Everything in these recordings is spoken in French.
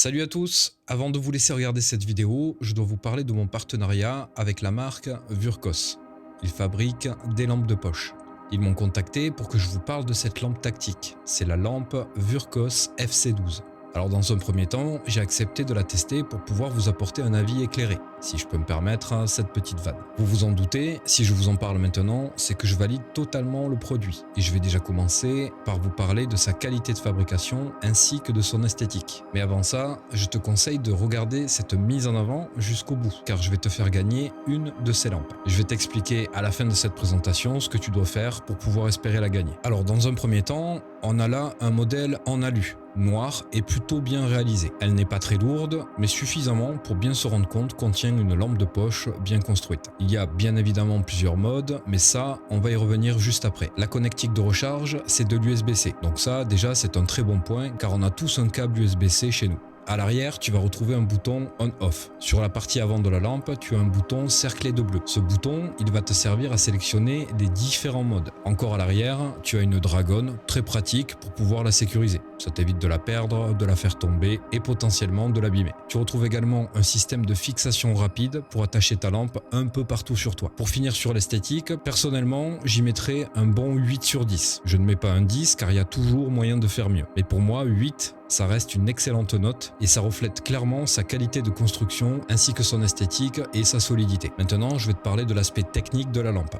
Salut à tous, avant de vous laisser regarder cette vidéo, je dois vous parler de mon partenariat avec la marque Vurkos. Ils fabriquent des lampes de poche. Ils m'ont contacté pour que je vous parle de cette lampe tactique. C'est la lampe Vurkos FC12. Alors dans un premier temps, j'ai accepté de la tester pour pouvoir vous apporter un avis éclairé, si je peux me permettre cette petite vanne. Vous vous en doutez, si je vous en parle maintenant, c'est que je valide totalement le produit. Et je vais déjà commencer par vous parler de sa qualité de fabrication ainsi que de son esthétique. Mais avant ça, je te conseille de regarder cette mise en avant jusqu'au bout, car je vais te faire gagner une de ces lampes. Je vais t'expliquer à la fin de cette présentation ce que tu dois faire pour pouvoir espérer la gagner. Alors dans un premier temps, on a là un modèle en alu, noir et plutôt bien réalisé. Elle n'est pas très lourde, mais suffisamment pour bien se rendre compte qu'on tient une lampe de poche bien construite. Il y a bien évidemment plusieurs modes, mais ça, on va y revenir juste après. La connectique de recharge, c'est de l'USB-C. Donc ça, déjà, c'est un très bon point, car on a tous un câble USB-C chez nous. À l'arrière, tu vas retrouver un bouton on-off. Sur la partie avant de la lampe, tu as un bouton cerclé de bleu. Ce bouton, il va te servir à sélectionner les différents modes. Encore à l'arrière, tu as une dragonne très pratique pour pouvoir la sécuriser. Ça t'évite de la perdre, de la faire tomber et potentiellement de l'abîmer. Tu retrouves également un système de fixation rapide pour attacher ta lampe un peu partout sur toi. Pour finir sur l'esthétique, personnellement, j'y mettrai un bon 8 sur 10. Je ne mets pas un 10 car il y a toujours moyen de faire mieux. Mais pour moi, 8, ça reste une excellente note et ça reflète clairement sa qualité de construction ainsi que son esthétique et sa solidité. Maintenant, je vais te parler de l'aspect technique de la lampe.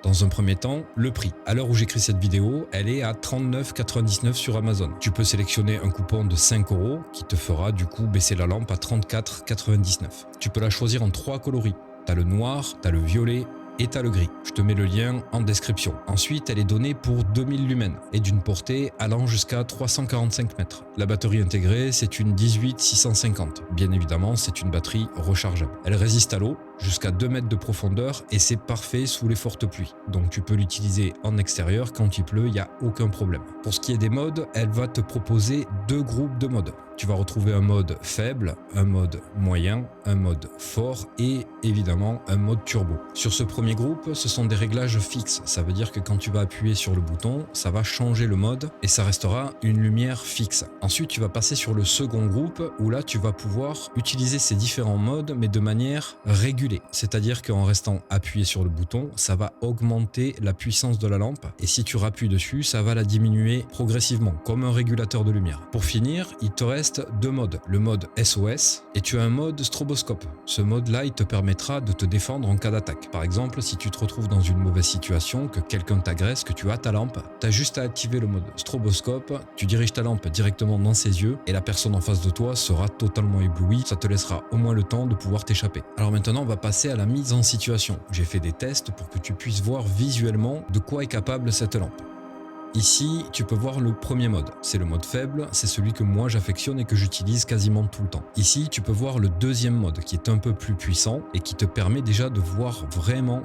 Dans un premier temps, le prix. À l'heure où j'écris cette vidéo, elle est à 39,99 € sur Amazon. Tu peux sélectionner un coupon de 5 € qui te fera du coup baisser la lampe à 34,99 €. Tu peux la choisir en 3 coloris. Tu as le noir, tu as le violet et t'as le gris. Je te mets le lien en description. Ensuite, elle est donnée pour 2000 lumens et d'une portée allant jusqu'à 345 mètres. La batterie intégrée, c'est une 18650. Bien évidemment, c'est une batterie rechargeable. Elle résiste à l'eau jusqu'à 2 mètres de profondeur et c'est parfait sous les fortes pluies. Donc tu peux l'utiliser en extérieur quand il pleut, il n'y a aucun problème. Pour ce qui est des modes, elle va te proposer 2 groupes de modes. Tu vas retrouver un mode faible, un mode moyen, un mode fort et évidemment un mode turbo. Sur ce premier groupe, ce sont des réglages fixes. Ça veut dire que quand tu vas appuyer sur le bouton, ça va changer le mode et ça restera une lumière fixe. Ensuite, tu vas passer sur le second groupe où là, tu vas pouvoir utiliser ces différents modes mais de manière régulée. C'est-à-dire qu'en restant appuyé sur le bouton, ça va augmenter la puissance de la lampe et si tu rappuies dessus, ça va la diminuer progressivement comme un régulateur de lumière. Pour finir, il te reste 2 modes, le mode SOS et tu as un mode stroboscope. Ce mode-là, il te permettra de te défendre en cas d'attaque. Par exemple, si tu te retrouves dans une mauvaise situation, que quelqu'un t'agresse, que tu as ta lampe, tu as juste à activer le mode stroboscope, tu diriges ta lampe directement dans ses yeux et la personne en face de toi sera totalement éblouie. Ça te laissera au moins le temps de pouvoir t'échapper. Alors maintenant, on va passer à la mise en situation. J'ai fait des tests pour que tu puisses voir visuellement de quoi est capable cette lampe. Ici, tu peux voir le premier mode. C'est le mode faible, c'est celui que moi j'affectionne et que j'utilise quasiment tout le temps. Ici, tu peux voir le deuxième mode qui est un peu plus puissant et qui te permet déjà de voir vraiment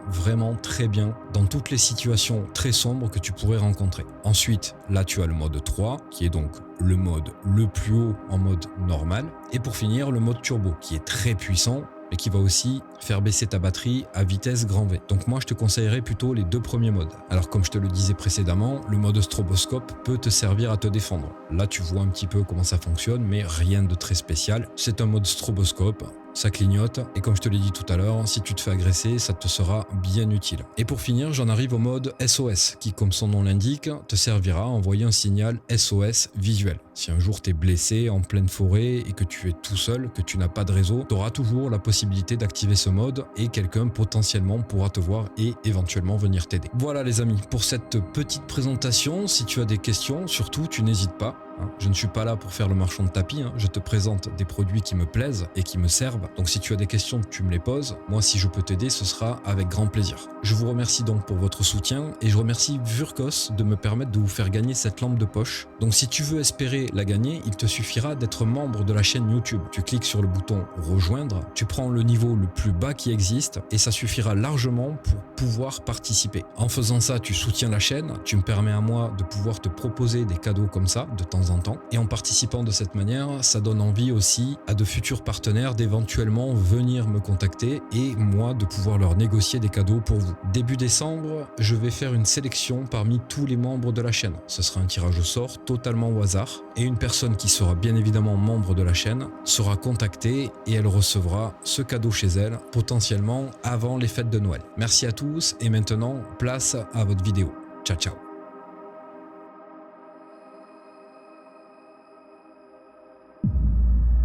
très bien dans toutes les situations très sombres que tu pourrais rencontrer. Ensuite, là tu as le mode 3 qui est donc le mode le plus haut en mode normal. Et pour finir, le mode turbo qui est très puissant et qui va aussi faire baisser ta batterie à vitesse grand V. Donc moi je te conseillerais plutôt les 2 premiers modes. Alors comme je te le disais précédemment, le mode stroboscope peut te servir à te défendre. Là tu vois un petit peu comment ça fonctionne, mais rien de très spécial. C'est un mode stroboscope, ça clignote et comme je te l'ai dit tout à l'heure, si tu te fais agresser, ça te sera bien utile. Et pour finir, j'en arrive au mode SOS qui, comme son nom l'indique, te servira à envoyer un signal SOS visuel. Si un jour tu es blessé en pleine forêt et que tu es tout seul, que tu n'as pas de réseau, tu auras toujours la possibilité d'activer ce mode et quelqu'un potentiellement pourra te voir et éventuellement venir t'aider. Voilà les amis, pour cette petite présentation, si tu as des questions, surtout tu n'hésites pas. Je ne suis pas là pour faire le marchand de tapis, je te présente des produits qui me plaisent et qui me servent. Donc si tu as des questions, tu me les poses. Moi, si je peux t'aider, ce sera avec grand plaisir. Je vous remercie donc pour votre soutien et je remercie Vurkos de me permettre de vous faire gagner cette lampe de poche. Donc si tu veux espérer la gagner, il te suffira d'être membre de la chaîne YouTube. Tu cliques sur le bouton rejoindre, tu prends le niveau le plus bas qui existe et ça suffira largement pour pouvoir participer. En faisant ça, tu soutiens la chaîne, tu me permets à moi de pouvoir te proposer des cadeaux comme ça de temps en temps. Et en participant de cette manière, ça donne envie aussi à de futurs partenaires d'éventuellement venir me contacter et moi de pouvoir leur négocier des cadeaux pour vous. Début décembre, je vais faire une sélection parmi tous les membres de la chaîne. Ce sera un tirage au sort totalement au hasard Et une personne qui sera bien évidemment membre de la chaîne sera contactée et elle recevra ce cadeau chez elle, potentiellement avant les fêtes de Noël. Merci à tous et maintenant, place à votre vidéo. Ciao ciao.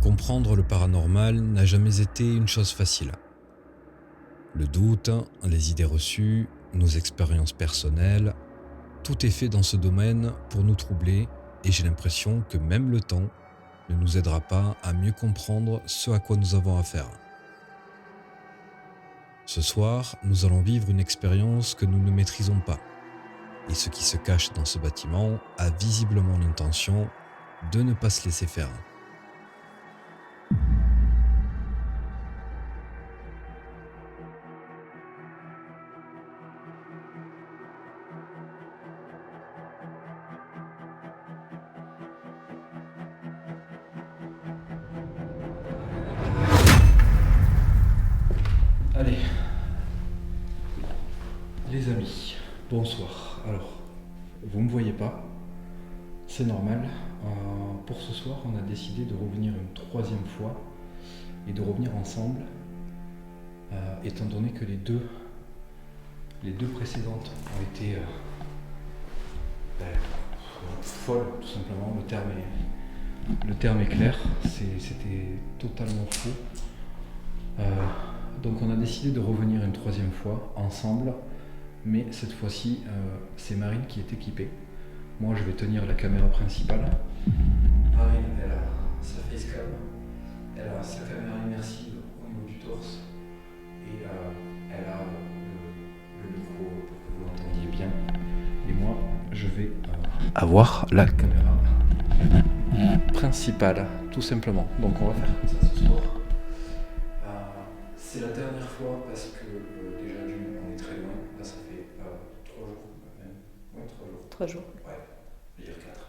Comprendre le paranormal n'a jamais été une chose facile. Le doute, les idées reçues, nos expériences personnelles, tout est fait dans ce domaine pour nous troubler et j'ai l'impression que même le temps ne nous aidera pas à mieux comprendre ce à quoi nous avons affaire. Ce soir, nous allons vivre une expérience que nous ne maîtrisons pas. Et ce qui se cache dans ce bâtiment a visiblement l'intention de ne pas se laisser faire. Allez, les amis, bonsoir. Alors, vous ne me voyez pas, c'est normal. Pour ce soir, on a décidé de revenir une troisième fois et de revenir ensemble, étant donné que les deux précédentes ont été folles, tout simplement. Le terme est clair, c'était totalement faux. Donc on a décidé de revenir une troisième fois ensemble, mais cette fois-ci c'est Marine qui est équipée. Moi je vais tenir la caméra principale. Marine, elle a sa facecam, elle a sa caméra immersive au niveau du torse et elle a le micro pour que vous l'entendiez bien. Et moi je vais avoir la caméra principale, tout simplement. Donc on va faire comme ça ce soir. C'est la dernière fois parce que déjà on est très loin. Là ça fait 3 jours même. Ouais, 3 jours. 3 jours. Ouais, on va dire 4.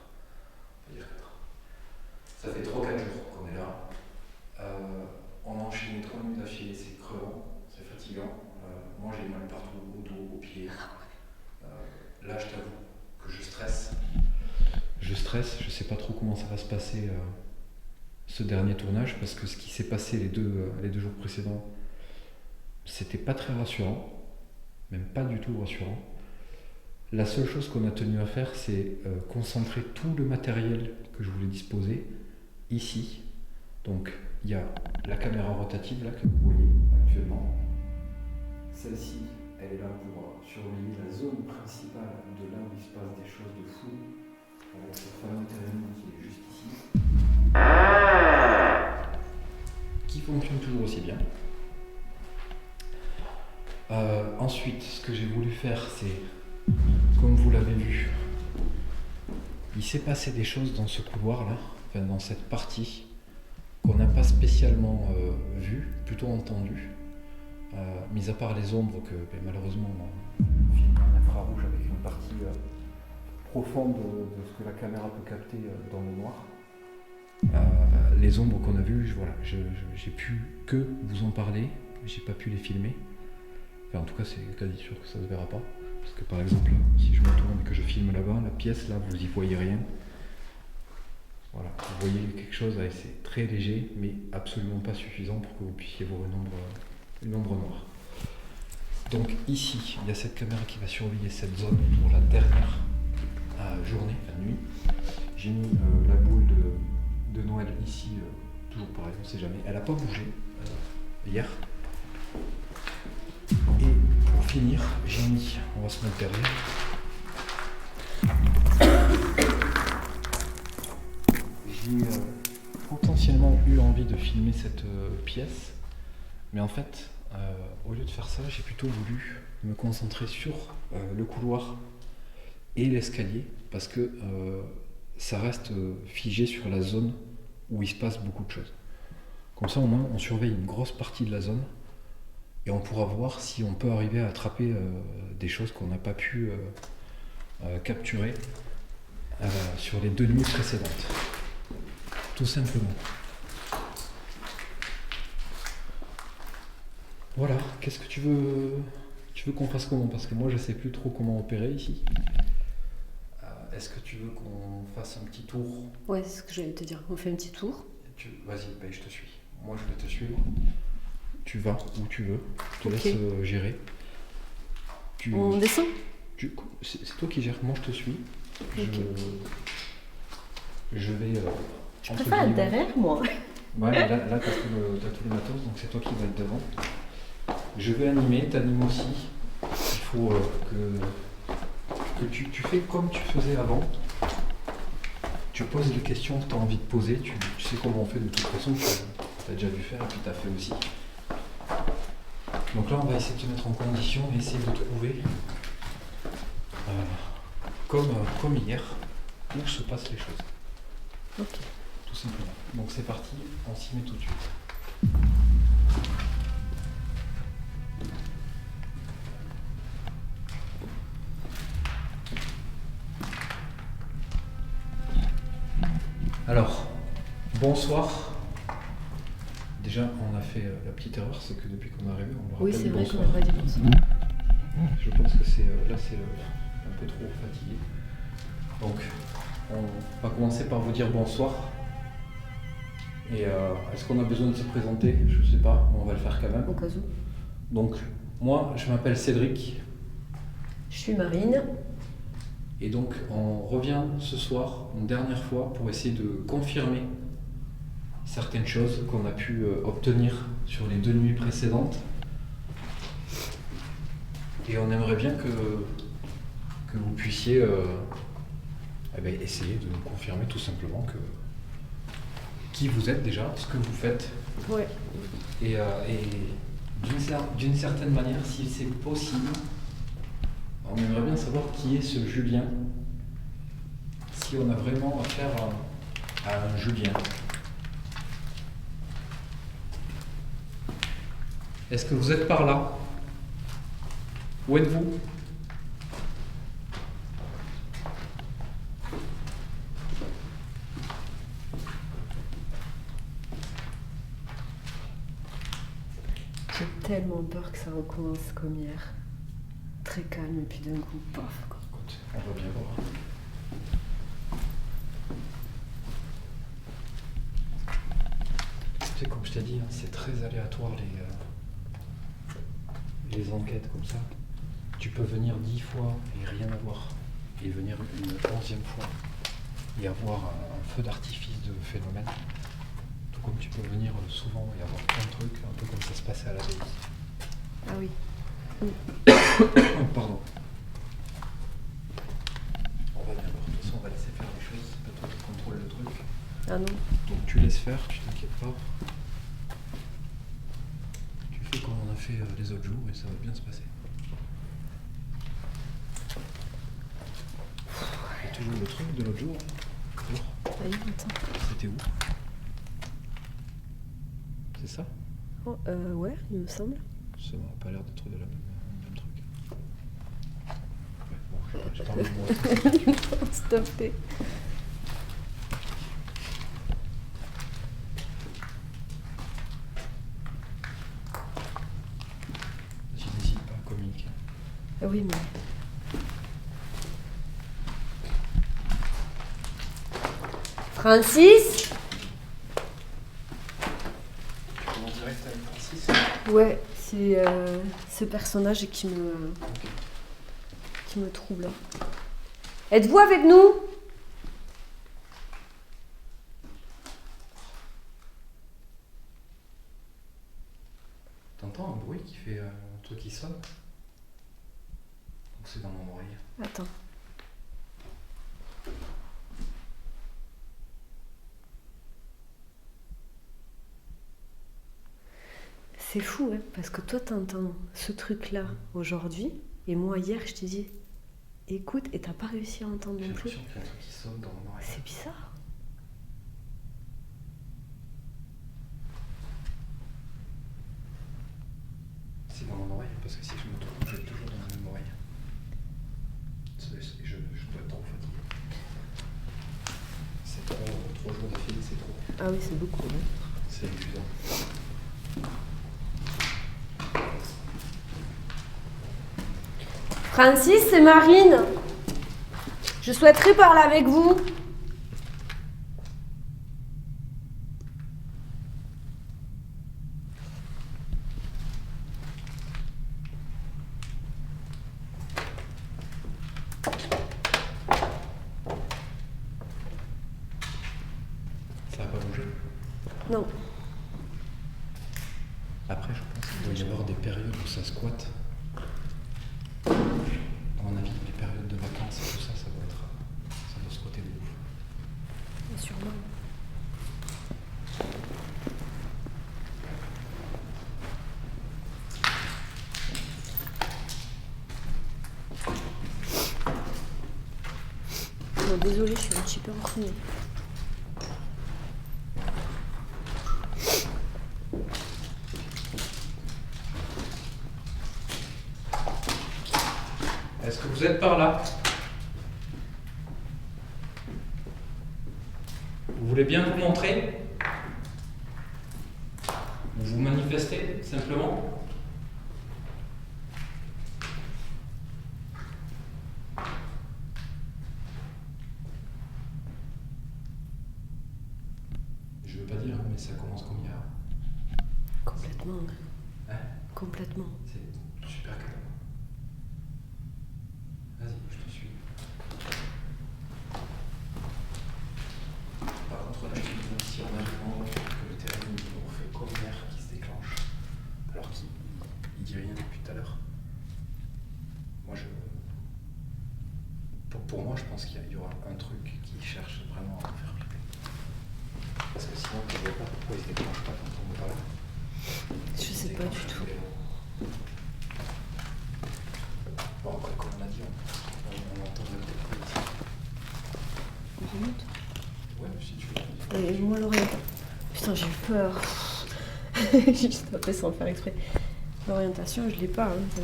Ça fait 3-4 jours qu'on est là. On a enchaîné 3 nuits d'affilée, c'est crevant, c'est fatigant. Moi j'ai mal partout, au dos, aux pieds. Là je t'avoue que je stresse. Je sais pas trop comment ça va se passer ce dernier tournage parce que ce qui s'est passé les deux jours précédents, c'était pas très rassurant, même pas du tout rassurant. La seule chose qu'on a tenu à faire, c'est concentrer tout le matériel que je voulais disposer ici. Donc il y a la caméra rotative là que vous voyez actuellement. Celle-ci, elle est là pour surveiller la zone principale de là où il se passe des choses de fou, avec ce fameux terrain qui est juste ici, qui fonctionne toujours aussi bien. Ensuite, ce que j'ai voulu faire, c'est, comme vous l'avez vu, il s'est passé des choses dans ce couloir-là, enfin dans cette partie, qu'on n'a pas spécialement vu, plutôt entendu, mis à part les ombres que malheureusement on filme en infrarouge avec une partie profonde de ce que la caméra peut capter dans le noir. Les ombres qu'on a vues, voilà, j'ai pu que vous en parler, j'ai pas pu les filmer. Enfin, en tout cas, c'est quasi sûr que ça se verra pas. Parce que par exemple, si je me tourne et que je filme là-bas, la pièce là, vous y voyez rien. Voilà, vous voyez quelque chose, c'est très léger, mais absolument pas suffisant pour que vous puissiez voir une ombre noire. Donc ici, il y a cette caméra qui va surveiller cette zone pour la dernière journée, enfin nuit. J'ai mis la boule de Noël ici, toujours pareil, on ne sait jamais. Elle n'a pas bougé hier. Et pour finir, j'ai mis, on va se mettre derrière. J'ai potentiellement eu envie de filmer cette pièce, mais en fait, au lieu de faire ça, j'ai plutôt voulu me concentrer sur le couloir et l'escalier, parce que ça reste figé sur la zone où il se passe beaucoup de choses. Comme ça, au moins, on surveille une grosse partie de la zone et on pourra voir si on peut arriver à attraper des choses qu'on n'a pas pu capturer sur les 2 nuits précédentes. Tout simplement. Voilà, qu'est-ce que tu veux qu'on fasse comment? Parce que moi je sais plus trop comment opérer ici. est-ce que tu veux qu'on fasse un petit tour? Ouais, c'est ce que j'allais te dire. On fait un petit tour. Vas-y, je te suis. Moi, je vais te suivre. Tu vas où tu veux. Je te Ok. laisse gérer. On descend? C'est toi qui gères. Moi, je te suis. Ok. Je vais... Je préfère être derrière, moi. Ouais, mais là t'as tous les matos, donc c'est toi qui vas être devant. Je vais animer, t'animes aussi. Il faut que tu fais comme tu faisais avant. Tu poses les questions que tu as envie de poser. Tu sais comment on fait de toute façon, tu as déjà dû faire et puis tu as fait aussi. Donc là, on va essayer de te mettre en condition et essayer de trouver, comme hier, où se passent les choses. Ok. Tout simplement. Donc c'est parti, on s'y met tout de suite. Alors, bonsoir. Déjà, on a fait la petite erreur, c'est que depuis qu'on est arrivé, on leur Oui, rappelle c'est vrai bonsoir. qu'on n'a pas dit bonsoir. Je pense que c'est un peu trop fatigué. Donc, on va commencer par vous dire bonsoir. Et est-ce qu'on a besoin de se présenter? Je sais pas, mais on va le faire quand même. Au cas où. Donc, moi, je m'appelle Cédric. Je suis Marine. Et donc, on revient ce soir, une dernière fois, pour essayer de confirmer certaines choses qu'on a pu obtenir sur les 2 nuits précédentes. Et on aimerait bien que vous puissiez essayer de nous confirmer tout simplement qui vous êtes déjà, ce que vous faites. Ouais. Et d'une certaine manière, si c'est possible, on aimerait bien savoir qui est ce Julien. Si on a vraiment affaire à un Julien. Est-ce que vous êtes par là? Où êtes-vous? J'ai tellement peur que ça recommence comme hier. Très calme et puis d'un coup, paf quoi. Écoute, on va bien voir. Tu sais, comme je t'ai dit, hein, c'est très aléatoire les enquêtes comme ça. Tu peux venir 10 fois et rien avoir. Et venir une 11e fois et avoir un feu d'artifice de phénomène. Tout comme tu peux venir souvent et avoir plein de trucs, un peu comme ça se passait à la BI. Ah oui. Pardon. On va bien voir. De toute façon, on va laisser faire les choses. C'est pas toi qui contrôle le truc. Ah non. Donc tu laisses faire, tu t'inquiètes pas. Tu fais comme on a fait les autres jours et ça va bien se passer. Et toujours le truc de l'autre jour. Alors, Allez, attends. c'était où? C'est ça? Oh, ouais, il me semble. Ça n'a pas l'air d'être de la même truc. Ouais, bon, je parle de moi. S'il te plaît. Si n'hésite pas à communiquer. Ah oui, mais... Francis? Tu commences direct avec Francis? Ouais, c'est ce personnage qui me trouble. Êtes-vous avec nous? T'entends un bruit qui fait un truc qui sonne? Donc c'est dans mon oreille. Attends. C'est fou, hein, parce que toi, t'entends ce truc-là aujourd'hui, et moi, hier, je t'ai dit, écoute, et t'as pas réussi à entendre J'ai non plus. l'impression qu'il y a un truc qui sonne dans mon oreille. C'est bizarre. C'est dans mon oreille, parce que si je me trompe, j'ai toujours dans la même oreille. Je dois être trop fatigué. C'est trop jours d'affilée, c'est trop. Ah oui, c'est beaucoup. Hein. C'est épuisant. Francis, c'est Marine. Je souhaiterais parler avec vous. Ça va pas bouger. Non. Après, je pense qu'il doit y avoir des périodes où ça squatte. À mon avis, les périodes de vacances et tout ça, ça doit squatter de ouf. Sûrement. Bon, désolée, je suis un petit peu enrhumée. Est-ce que vous êtes par là? Vous voulez bien vous montrer? Vous vous manifestez, simplement? Je veux pas dire, mais ça commence combien? Complètement. Hein? Complètement. C'est super calme. Vas-y, je te suis. Par contre, là, je te demande si on a vraiment que le terrain nous fait comme l'air qui se déclenche, alors qu'il dit rien depuis tout à l'heure. Moi, pour moi, je pense qu'il y aura un truc qui cherche vraiment à me faire flipper. Parce que sinon, je ne vois pas pourquoi il se déclenche pas quand on me parle. Je sais pas du tout. Bon, après, comme on a dit, on entend le téléphone ici. On remonte. Ouais, si tu veux. Et moi, l'orientation. Putain, j'ai eu peur. J'ai juste tapé sans faire exprès. L'orientation, je l'ai pas. Hein.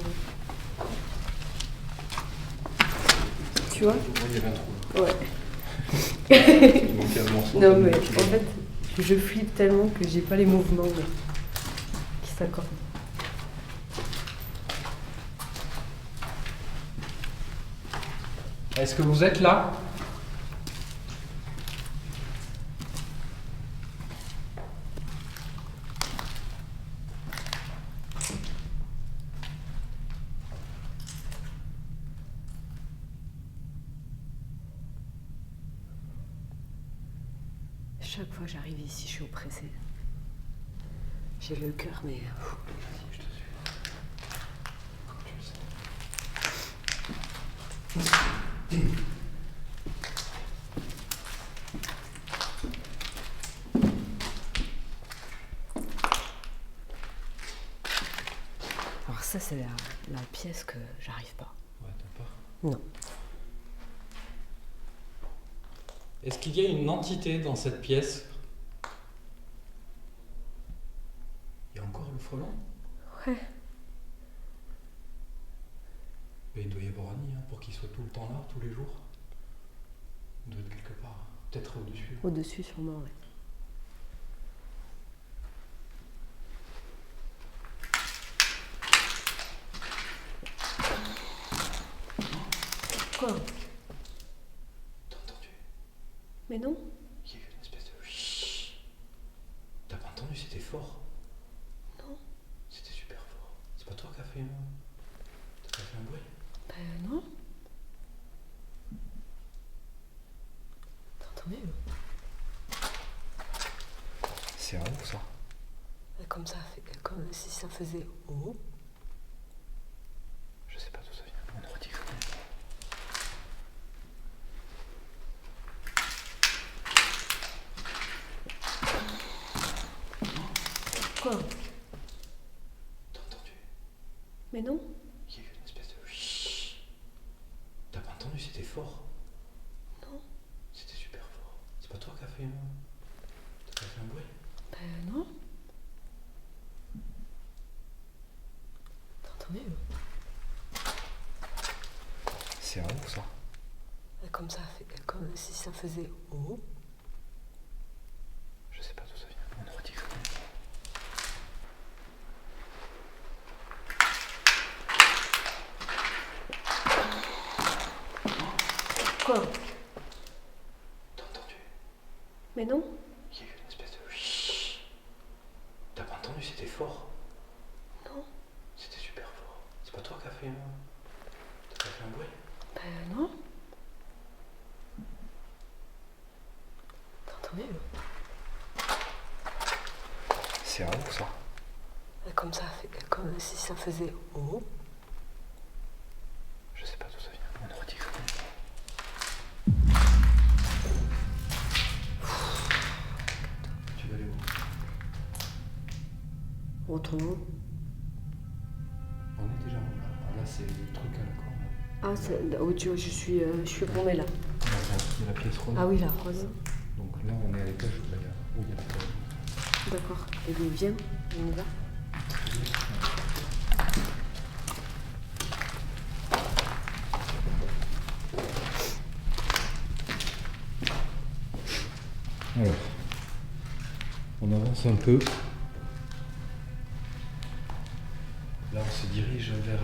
Tu vois? Il y avait un trou. Ouais. Il manquait un morceau. Non, mais en fait, je flippe tellement que j'ai pas les mouvements qui s'accordent. Est-ce que vous êtes là? Chaque fois que j'arrive ici, je suis oppressée. J'ai le cœur, mais... Je te suis. Alors ça, c'est la pièce que j'arrive pas. Ouais, t'as peur? Non. Est-ce qu'il y a une entité dans cette pièce? Il y a encore le frelon? Ouais. Mais il doit y avoir un nid, hein, pour qu'il soit tout le temps là, tous les jours. Il doit être quelque part, peut-être au-dessus. Au-dessus, sûrement, ouais. Quoi? T'as entendu? Mais non. Il y a eu une espèce de... Chut. T'as pas entendu? C'était fort. Non. C'était super fort. C'est pas toi qui as fait un... T'as pas fait un bruit? Non. T'as entendu? C'est un ouf, ça. Comme ça, comme si ça faisait... Oh. Je sais pas d'où ça vient. On aurait dit que... Quoi? T'as entendu? Mais non. Il y a eu une espèce de... Chut. T'as pas entendu? C'était fort. Non. C'était super fort. C'est pas toi qui as fait un... T'as pas fait un bruit? Non. T'as entendu? C'est un ouf, ça. Comme ça, comme si ça faisait... Oh. Je sais pas d'où ça vient. On aurait dit que... Quoi? Mais non. Il y a eu une espèce de... Chut. T'as pas entendu, c'était fort. Non. C'était super fort. C'est pas toi qui as fait un... T'as pas fait un bruit? Ben non. T'as entendu? C'est un ouf ça. Comme ça, comme si ça faisait oh. Je sais pas d'où ça vient. On aurait dit que... Tu vas aller où? Autrement. On est déjà où là? Ah, là c'est le truc à la corde. Ah, oh, tu vois, je suis paumée là. Il y a la pièce rose. Ah oui, la rose. Donc là on est à l'étage où il y a la corde. D'accord. Et bien, viens, on y va. Alors, on avance un peu. Là, on se dirige vers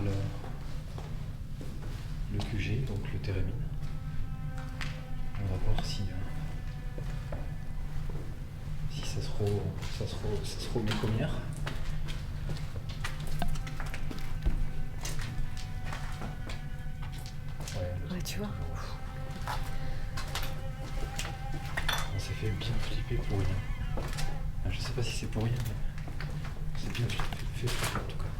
le QG, donc le Térémine. On va voir si ça se remet comme hier. Ouais, tu vois. On s'est fait bien flipper pour rien. Je sais pas si c'est pour rien, mais c'est bien fait flipper en tout cas.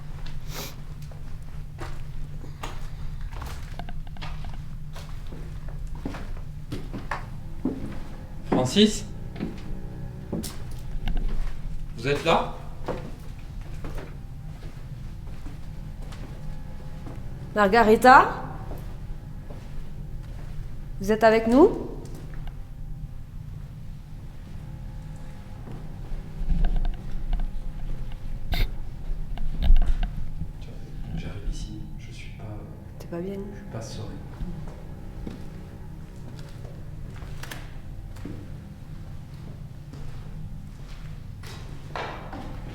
Francis? Vous êtes là? Margarita? Vous êtes avec nous? J'arrive ici, je suis pas... T'es pas bien? Je suis pas serein.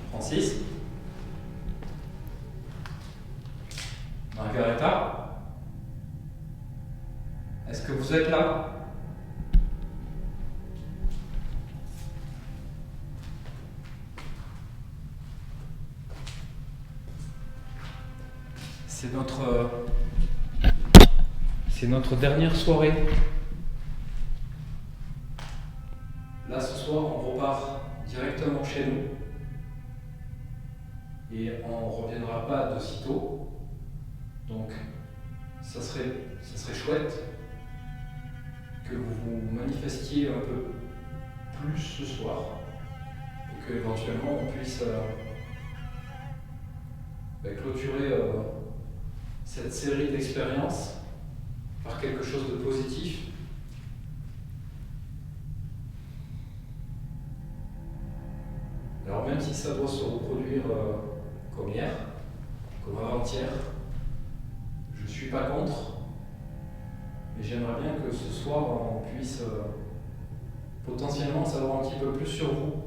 Francis? Margarita? Est-ce que vous êtes là? C'est notre dernière soirée. Là, ce soir, on repart directement chez nous. Et on ne reviendra pas de sitôt. Donc, ça serait chouette que vous vous manifestiez un peu plus ce soir. Et qu'éventuellement, on puisse clôturer cette série d'expériences par quelque chose de positif. Alors même si ça doit se reproduire comme hier, comme avant-hier, je ne suis pas contre, mais j'aimerais bien que ce soir on puisse potentiellement savoir un petit peu plus sur vous.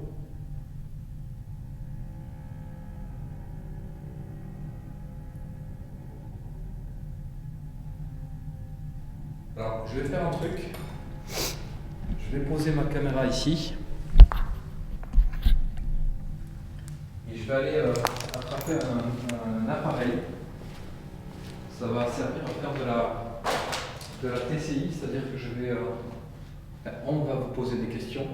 Alors, je vais faire un truc. Je vais poser ma caméra ici. Et je vais aller attraper un appareil. Ça va servir à faire de la TCI, c'est-à-dire que je vais... on va vous poser des questions.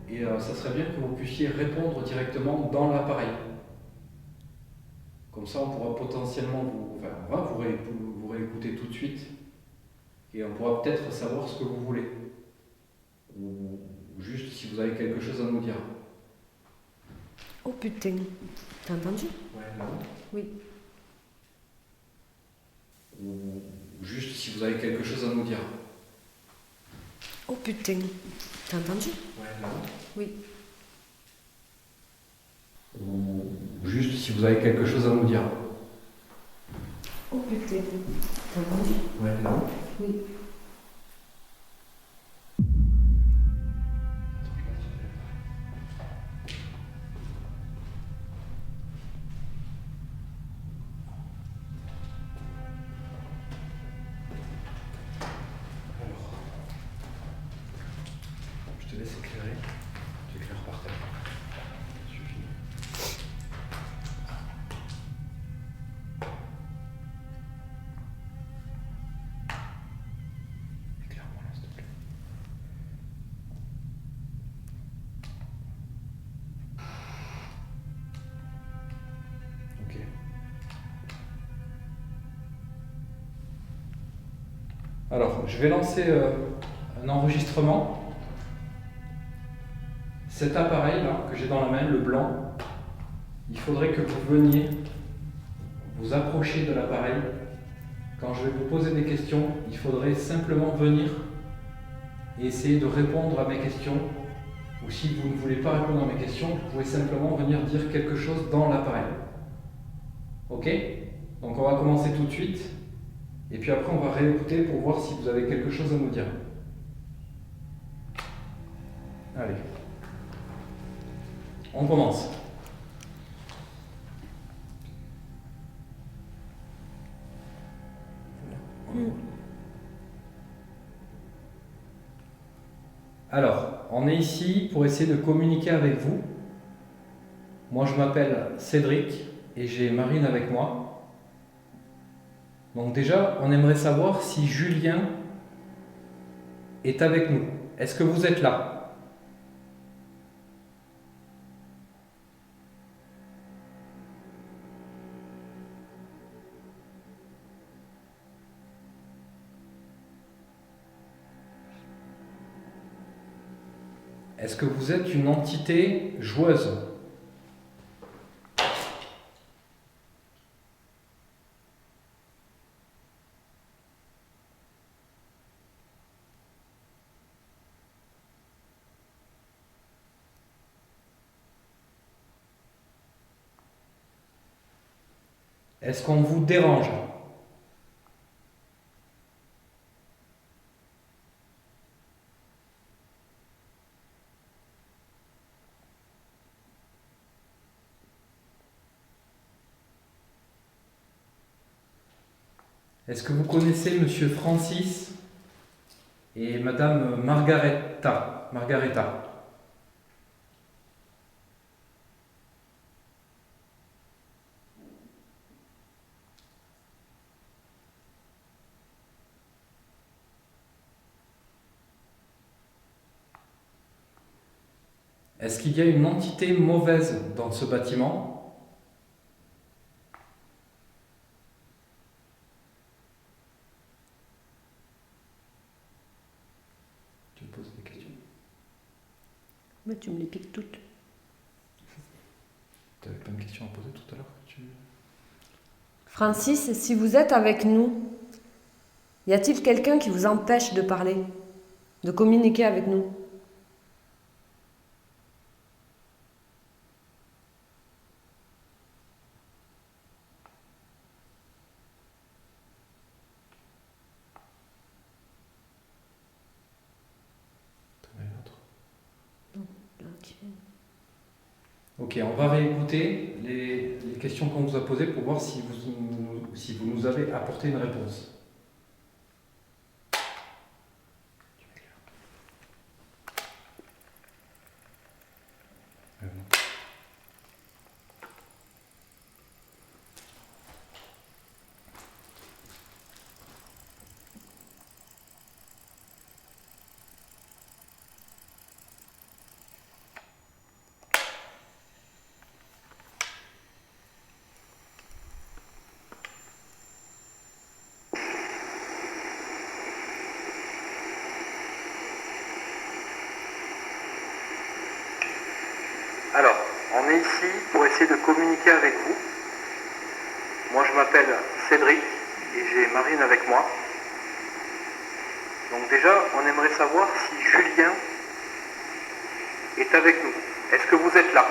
Et ça serait bien que vous puissiez répondre directement dans l'appareil. Comme ça, on pourra potentiellement on va vous réécouter tout de suite. Et on pourra peut-être savoir ce que vous voulez. Ou juste si vous avez quelque chose à nous dire. Oh putain. T'as entendu? Ouais, là. Oui. Ou juste si vous avez quelque chose à nous dire. Oh putain. T'as entendu? Ouais, là. Oui. Ou juste si vous avez quelque chose à nous dire. Oh putain. T'as entendu? Ouais, là. Oui. Alors, je vais lancer un enregistrement. Cet appareil là que j'ai dans la main, le blanc, il faudrait que vous veniez vous approcher de l'appareil. Quand je vais vous poser des questions, il faudrait simplement venir et essayer de répondre à mes questions. Ou si vous ne voulez pas répondre à mes questions, vous pouvez simplement venir dire quelque chose dans l'appareil. Ok? Donc on va commencer tout de suite. Et puis après on va réécouter pour voir si vous avez quelque chose à nous dire. Allez. On commence. Alors, on est ici pour essayer de communiquer avec vous. Moi, je m'appelle Cédric et j'ai Marine avec moi. Donc déjà, on aimerait savoir si Julien est avec nous. Est-ce que vous êtes là ? Est-ce que vous êtes une entité joueuse ? Est-ce qu'on vous dérange ? Est-ce que vous connaissez Monsieur Francis et Madame Margareta ? Est-ce qu'il y a une entité mauvaise dans ce bâtiment ? Tu me poses des questions. Mais tu me les piques toutes. Tu n'avais pas une question à poser tout à l'heure Francis, si vous êtes avec nous, y a-t-il quelqu'un qui vous empêche de parler, de communiquer avec nous ? Ok, on va réécouter les questions qu'on vous a posées pour voir si vous nous avez apporté une réponse. Alors, on est ici pour essayer de communiquer avec vous. Moi, je m'appelle Cédric et j'ai Marine avec moi. Donc déjà, on aimerait savoir si Julien est avec nous. Est-ce que vous êtes là ?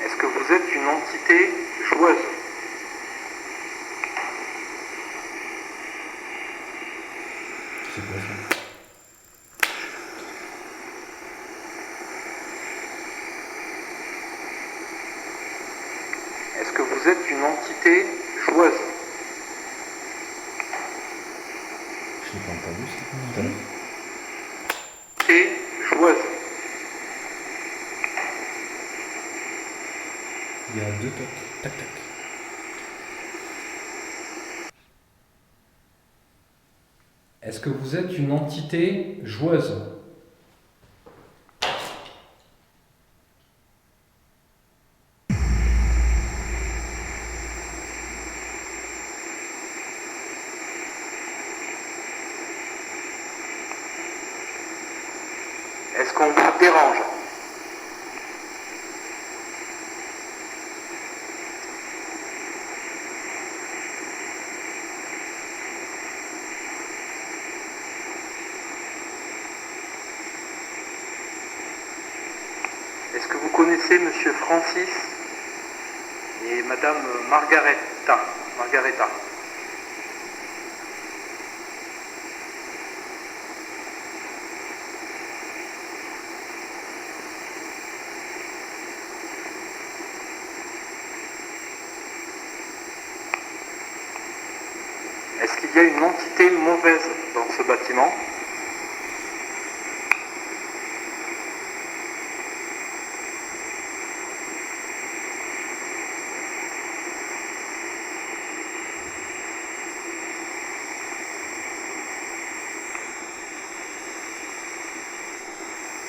Est-ce que vous êtes une entité joueuse ? C'est quoi ça ? Est-ce que vous êtes une entité joueuse ? Je n'ai pas entendu, c'était quoi ? Entité joueuse. Il y a deux tocs. Tac, tac. Est-ce que vous êtes une entité joueuse? Est-ce qu'on vous dérange? Est-ce que vous connaissez Monsieur Francis et Madame Margareta? Est-ce qu'il y a une entité mauvaise dans ce bâtiment?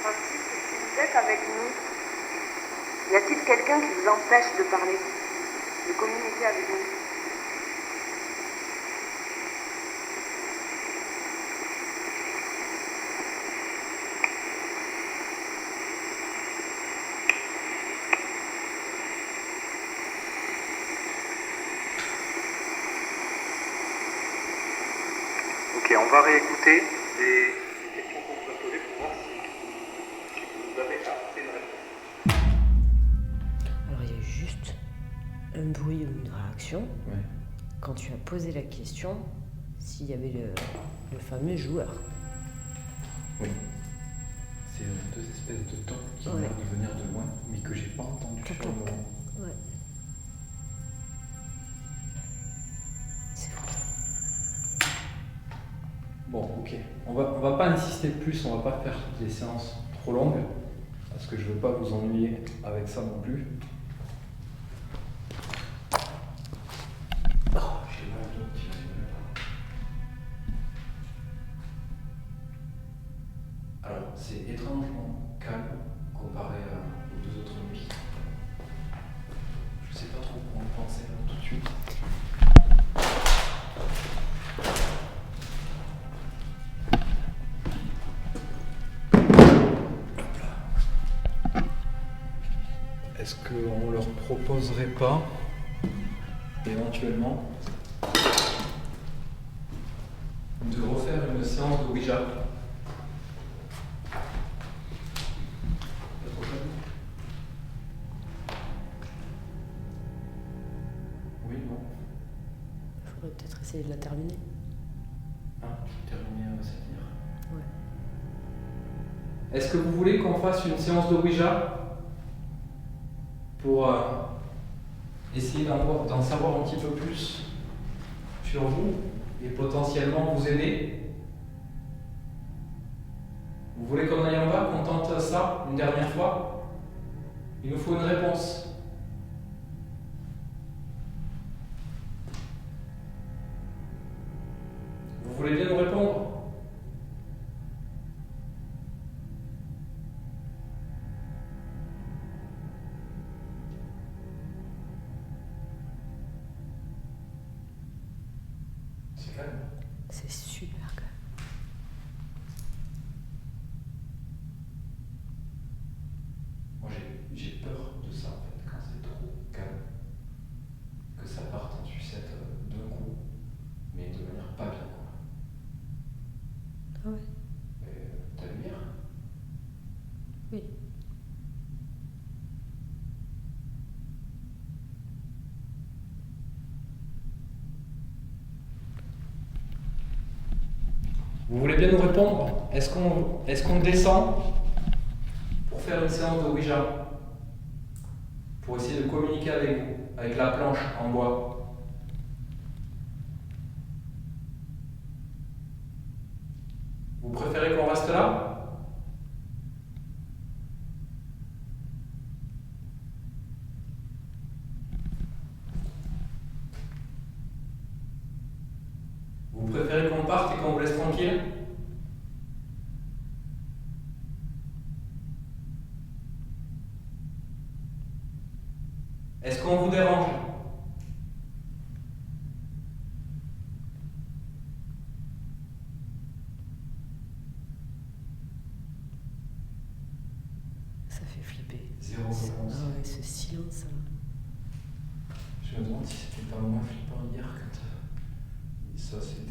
Francis, si vous êtes avec nous, y a-t-il quelqu'un qui vous empêche de parler, de communiquer avec nous? Ok, on va réécouter les questions qu'on vous a posées pour voir si vous avez apporté une réponse. Alors il y a juste un bruit ou une réaction. Ouais. Quand tu as posé la question, s'il y avait le fameux joueur. Oui. C'est deux espèces de temps qui ont Ouais. l'air de venir de loin, mais que j'ai pas entendu sur le moment. Ouais. C'est fou. Bon, ok. On va pas insister plus, on va pas faire des séances trop longues, parce que je veux pas vous ennuyer avec ça non plus. Oh, j'ai mal au dos, alors, c'est étrangement calme comparé aux deux autres nuits. Je sais pas trop quoi en penser là, tout de suite. Est-ce qu'on leur proposerait pas, éventuellement, de refaire une séance de Ouija? Oui, non. Il faudrait peut-être essayer de la terminer. Ah, terminer cette lire. Ouais. Est-ce que vous voulez qu'on fasse une séance de Ouija pour essayer d'en savoir un petit peu plus sur vous et potentiellement vous aider? Vous voulez qu'on aille en bas, qu'on tente ça une dernière fois? Il nous faut une réponse. Vous voulez bien nous répondre? C'est calme. C'est super calme. Moi j'ai peur de ça en fait, quand c'est trop calme. Que ça parte en sucette d'un coup, mais de manière pas bien quoi. Ah ouais. Ta lumière? Oui. Vous voulez bien nous répondre? Est-ce qu'on descend pour faire une séance de Ouija? Pour essayer de communiquer avec vous, avec la planche en bois? Vous préférez qu'on reste là? Vous préférez qu'on parte et qu'on vous laisse tranquille? tranquille? Est-ce qu'on vous dérange? Ça fait flipper. Zéro Ce- réponse. Ah ouais, ce silence. Je me demande si c'était pas moins flippant hier quand ça s'est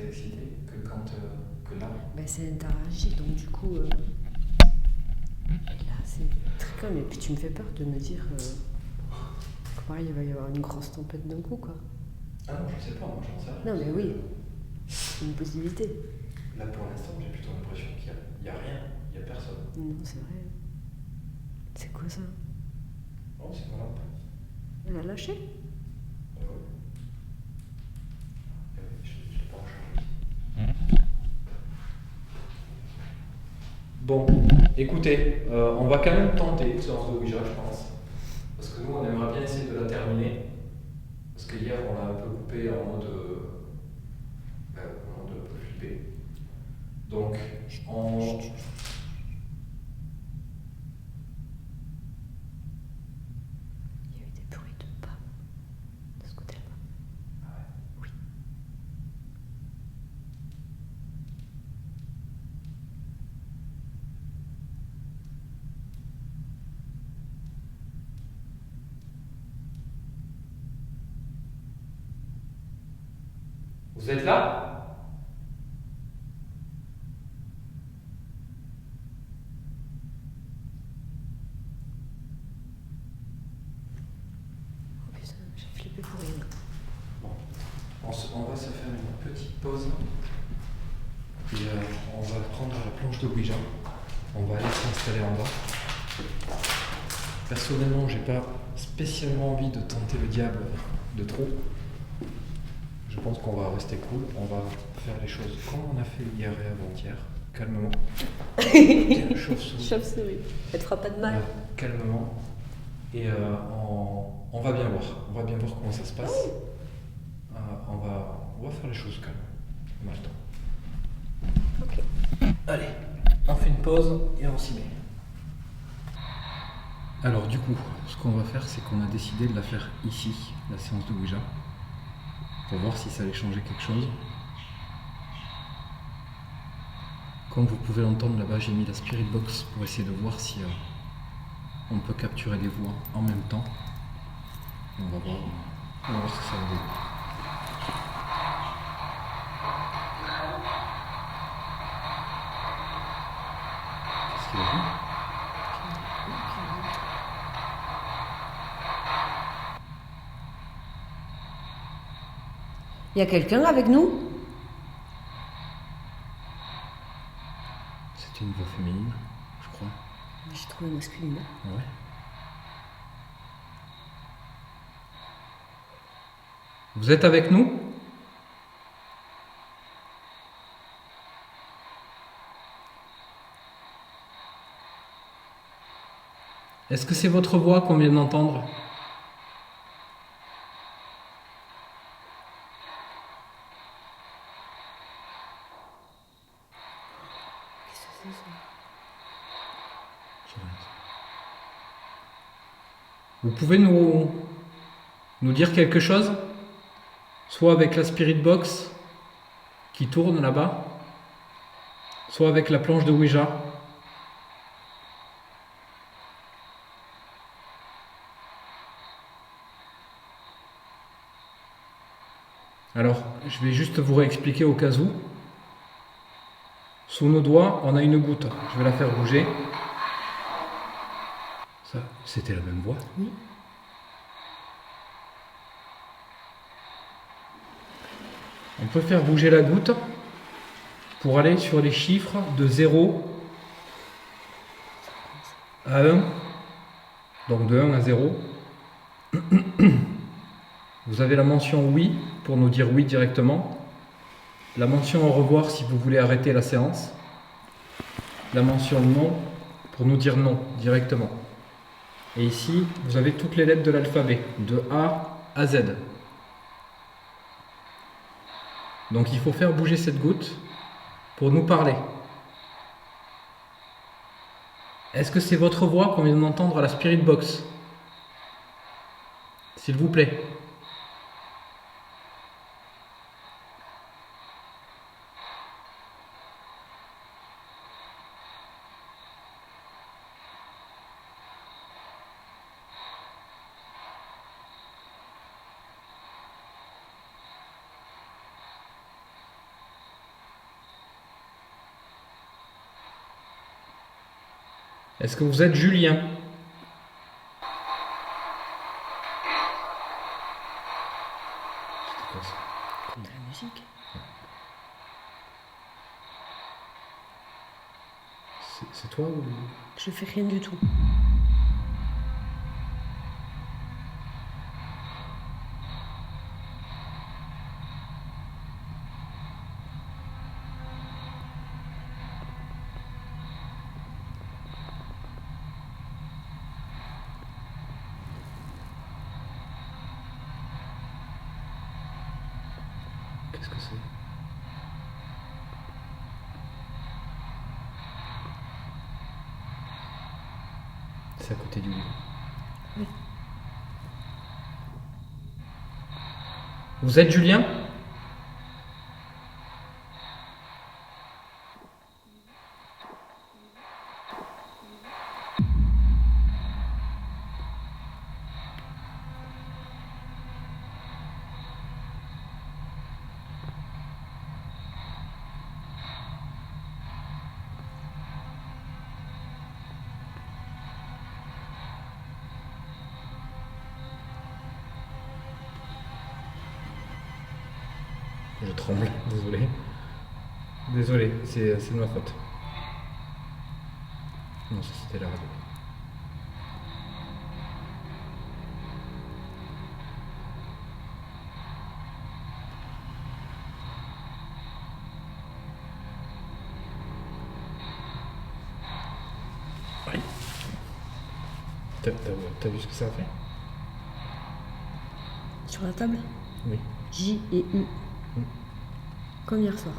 excité que quand que là. Ben, c'est interagi, donc du coup. Là, c'est très calme. Et puis tu me fais peur de me dire que pareil, il va y avoir une grosse tempête d'un coup, quoi. Ah non, je sais pas, moi j'en sais rien. Non, mais oui, c'est une possibilité. Là pour l'instant, j'ai plutôt l'impression qu'il y a rien, il y a personne. Non, c'est vrai. C'est quoi ça? Oh, c'est ma lampe. Elle a lâché? Ah ouais. Ah oui, je l'ai pas rechargé. Bon, écoutez, on va quand même tenter une séance de Ouija, je pense. Parce que nous, on aimerait bien essayer de la terminer. Parce que hier, on l'a un peu coupé en mode un peu flippé. Donc, Il y a eu des bruits de pas de ce côté-là. Ah ouais. Oui. Vous êtes là? Oh putain, j'ai flippé pour rien. Bon, on va se faire une petite pause. Et on va prendre la planche de Ouija. On va aller s'installer en bas. Personnellement, j'ai pas spécialement envie de tenter le diable de trop. Je pense qu'on va rester cool. On va faire les choses comme on a fait hier et avant-hier. Calmement. Tiens, chauve-souris. Chauve-souris. Elle te fera pas de mal. Voilà, calmement. Et on va bien voir. On va bien voir comment ça se passe. On va faire les choses calmes. On a le temps. Ok. Allez, on fait une pause et on s'y met. Alors du coup, ce qu'on va faire, c'est qu'on a décidé de la faire ici, la séance de Ouija, pour voir si ça allait changer quelque chose. Comme vous pouvez l'entendre là-bas, j'ai mis la Spirit Box pour essayer de voir si on peut capturer des voix en même temps. On va voir ce que ça va donner. Qu'est-ce qu'il a dit ? Il y a quelqu'un avec nous? C'était une voix féminine, je crois. J'ai trouvé masculine. Ouais. Vous êtes avec nous ? Est-ce que c'est votre voix qu'on vient d'entendre ? Qu'est-ce que c'est ça? Vous pouvez nous dire quelque chose ? Soit avec la Spirit Box qui tourne là-bas, soit avec la planche de Ouija. Alors, je vais juste vous réexpliquer au cas où. Sous nos doigts, on a une goutte. Je vais la faire bouger. Ça, c'était la même voix. Oui. On peut faire bouger la goutte pour aller sur les chiffres de 0 à 1. Donc de 1 à 0. Vous avez la mention oui pour nous dire oui directement. La mention au revoir si vous voulez arrêter la séance. La mention non pour nous dire non directement. Et ici, vous avez toutes les lettres de l'alphabet, de A à Z. Donc il faut faire bouger cette goutte pour nous parler. Est-ce que c'est votre voix qu'on vient d'entendre à la Spirit Box? S'il vous plaît. Est-ce que vous êtes Julien? C'était quoi ça? Comme de la musique. C'est toi ou... Je fais rien du tout. Qu'est-ce que c'est? C'est à côté du lit. Oui. Vous êtes Julien? Je tremble, désolé. Désolé, c'est de ma faute. Non, ça c'était la radio. Oui. T'as vu ce que ça a fait? Sur la table, Oui. J et U. Comme hier soir.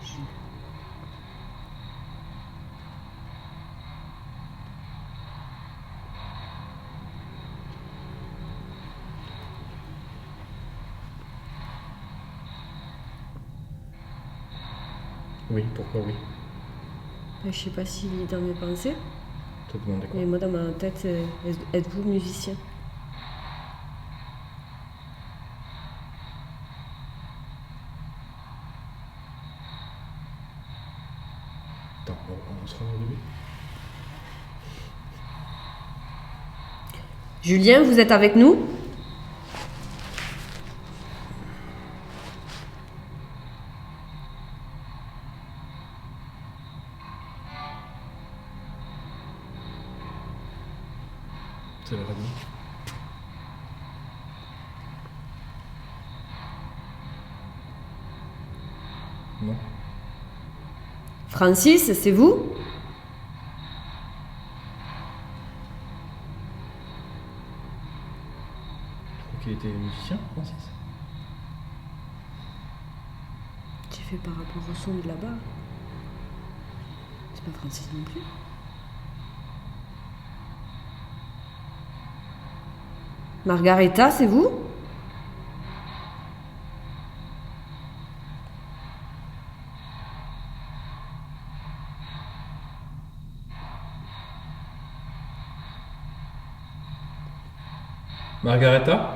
Jules. Oui, pourquoi oui? Je sais pas s'il est dans mes pensées, T'as demandé quoi? mais moi dans ma tête, êtes-vous musicien? Attends, on se rend au début. Julien, vous êtes avec nous? C'est la radio. Non. Francis, c'est vous? Je crois qu'il était musicien, Francis. J'ai fait par rapport au son de là-bas. C'est pas Francis non plus. Margareta, c'est vous? Margareta?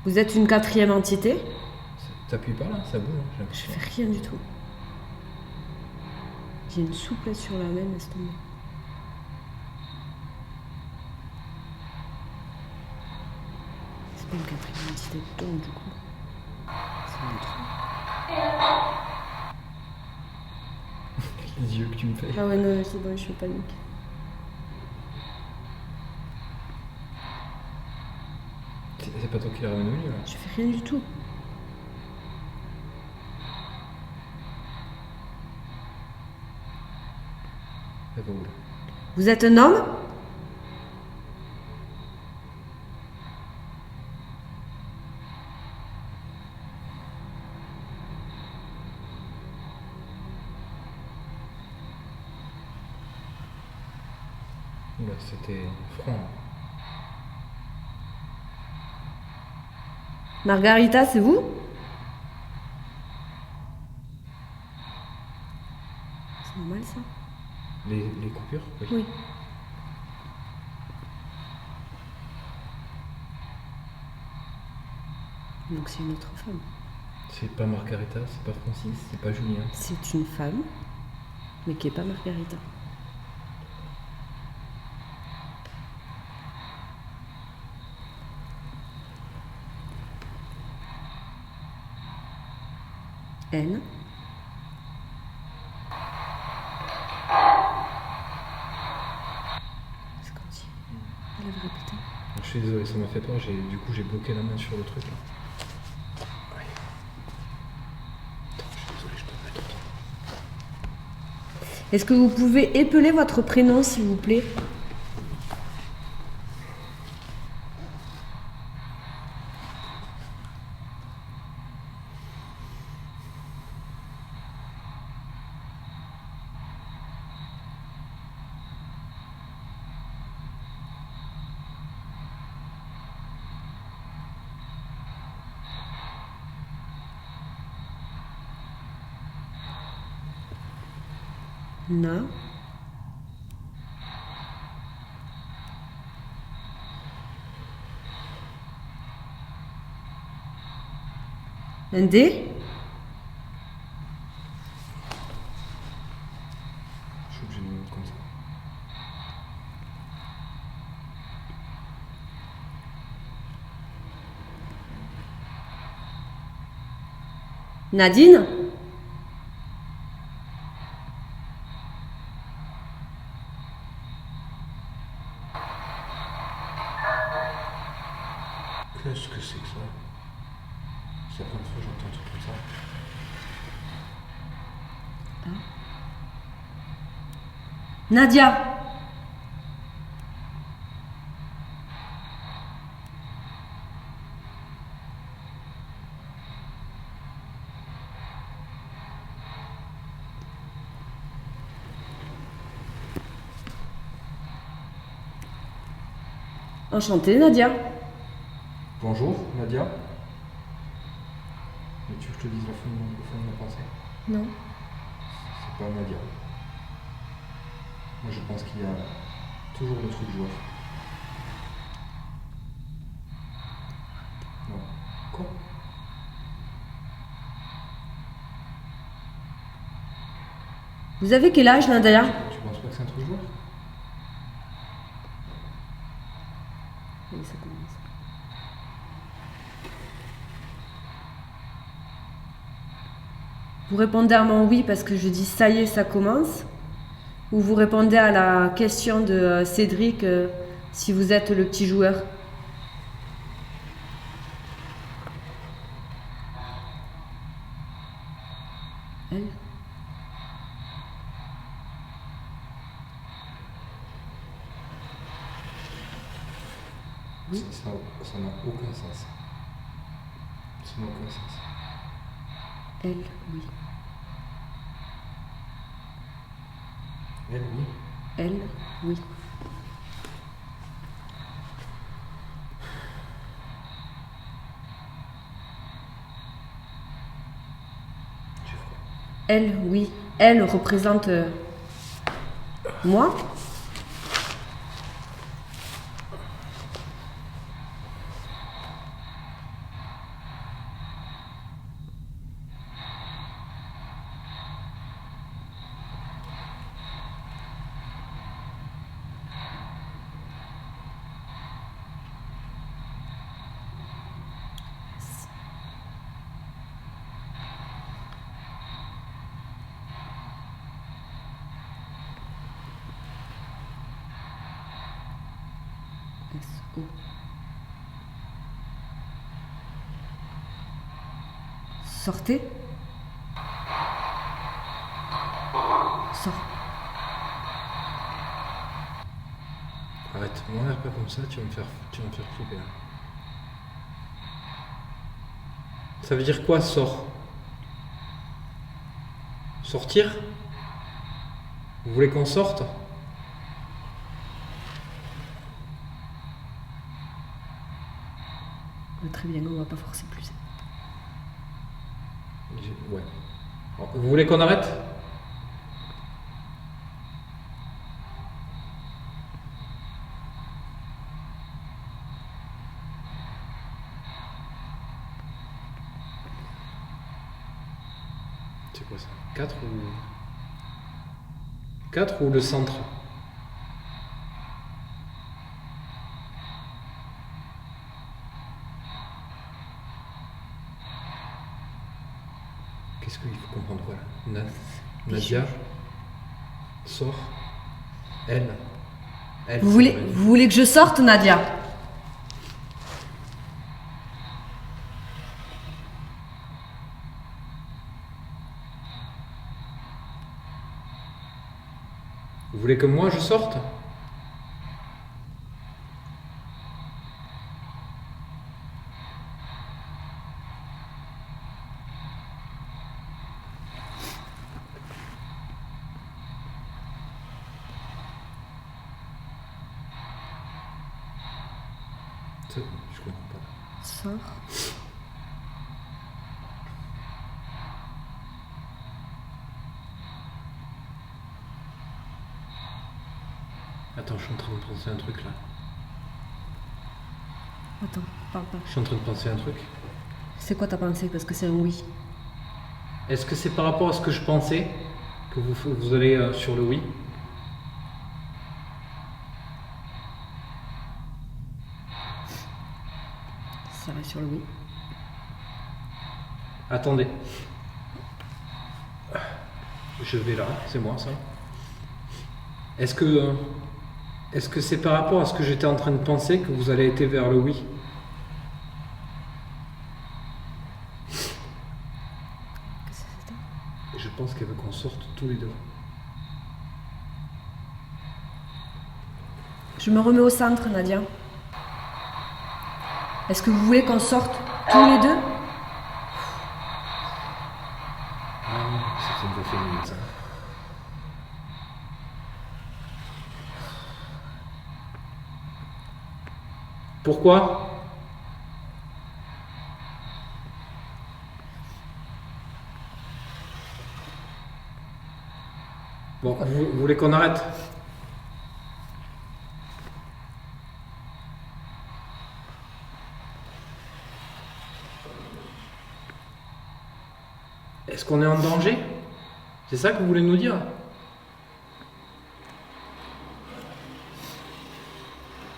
Vous êtes une quatrième entité? T'appuies pas là, ça bouge, hein, j'ai Je l'impression. fais rien du tout. J'ai une souplesse sur la main, laisse tomber. C'est pas une quatrième entité de donc du coup. C'est un truc. Les yeux que tu me fais. Ah ouais, non, c'est bon, je panique. C'est pas toi qui l'as ramené au lit là? Je fais rien du tout. va où là? Vous êtes un homme? Oula, c'était franc. Margarita, c'est vous? C'est normal ça? Les coupures? Oui. Donc c'est une autre femme. C'est pas Margarita, c'est pas Francis, c'est pas Julien. C'est une femme, mais qui n'est pas Margarita. N. C'est comme si elle avait répété. Je suis désolé, ça m'a fait peur, du coup j'ai bloqué la main sur le truc là. Ouais. Attends, je suis désolé, je peux me mettre autant. Est-ce que vous pouvez épeler votre prénom, s'il vous plaît? Na. Un D. Je suis obligé de me mettre comme ça. Nadine. Qu'est-ce que c'est que ça? C'est la première fois que j'entends un truc comme ça. Nadia. Enchantée, Nadia. Bonjour, Nadia. Mais tu veux que je te dise au fond de ma pensée? Non. C'est pas Nadia. Moi je pense qu'il y a toujours le truc joueur. Non. Quoi? Vous avez quel âge, Nadia? Tu penses pas que c'est un truc joueur? Oui, ça commence. Vous répondez à mon oui parce que je dis ça y est, ça commence. Ou vous répondez à la question de Cédric si vous êtes le petit joueur. Elle. Oui. Ça n'a aucun sens. Ça n'a aucun sens. Elle, oui. Elle, oui. Elle, oui. Tu ferais. Elle, oui. Elle représente moi. S-O. Sortez. Sors. m'en regarde pas comme ça, tu vas me faire flipper. Là. Ça veut dire quoi, sort? Sortir? Vous voulez qu'on sorte? Très bien, on va pas forcer plus. Ouais. Alors, vous voulez qu'on arrête? C'est quoi ça? 4 ou le centre? Qu'est-ce qu'il faut comprendre quoi là? Nadia sort. Elle. Vous voulez que je sorte, Nadia? Vous voulez que moi je sorte? Je comprends pas. Sors. Attends, je suis en train de penser un truc là. Attends, parle pas. Je suis en train de penser un truc. C'est quoi ta pensée? Parce que c'est un oui. Est-ce que c'est par rapport à ce que je pensais que vous allez sur le oui? Ça va sur le oui. Attendez. Je vais là, c'est moi ça. Est-ce que c'est par rapport à ce que j'étais en train de penser que vous allez être vers le oui? Qu'est-ce que c'était? Je pense qu'elle veut qu'on sorte tous les deux. Je me remets au centre, Nadia. Est-ce que vous voulez qu'on sorte tous les deux? Ah, c'est une voix féminine ça. Pourquoi? Bon, vous voulez qu'on arrête? Est-ce qu'on est en danger? C'est ça que vous voulez nous dire?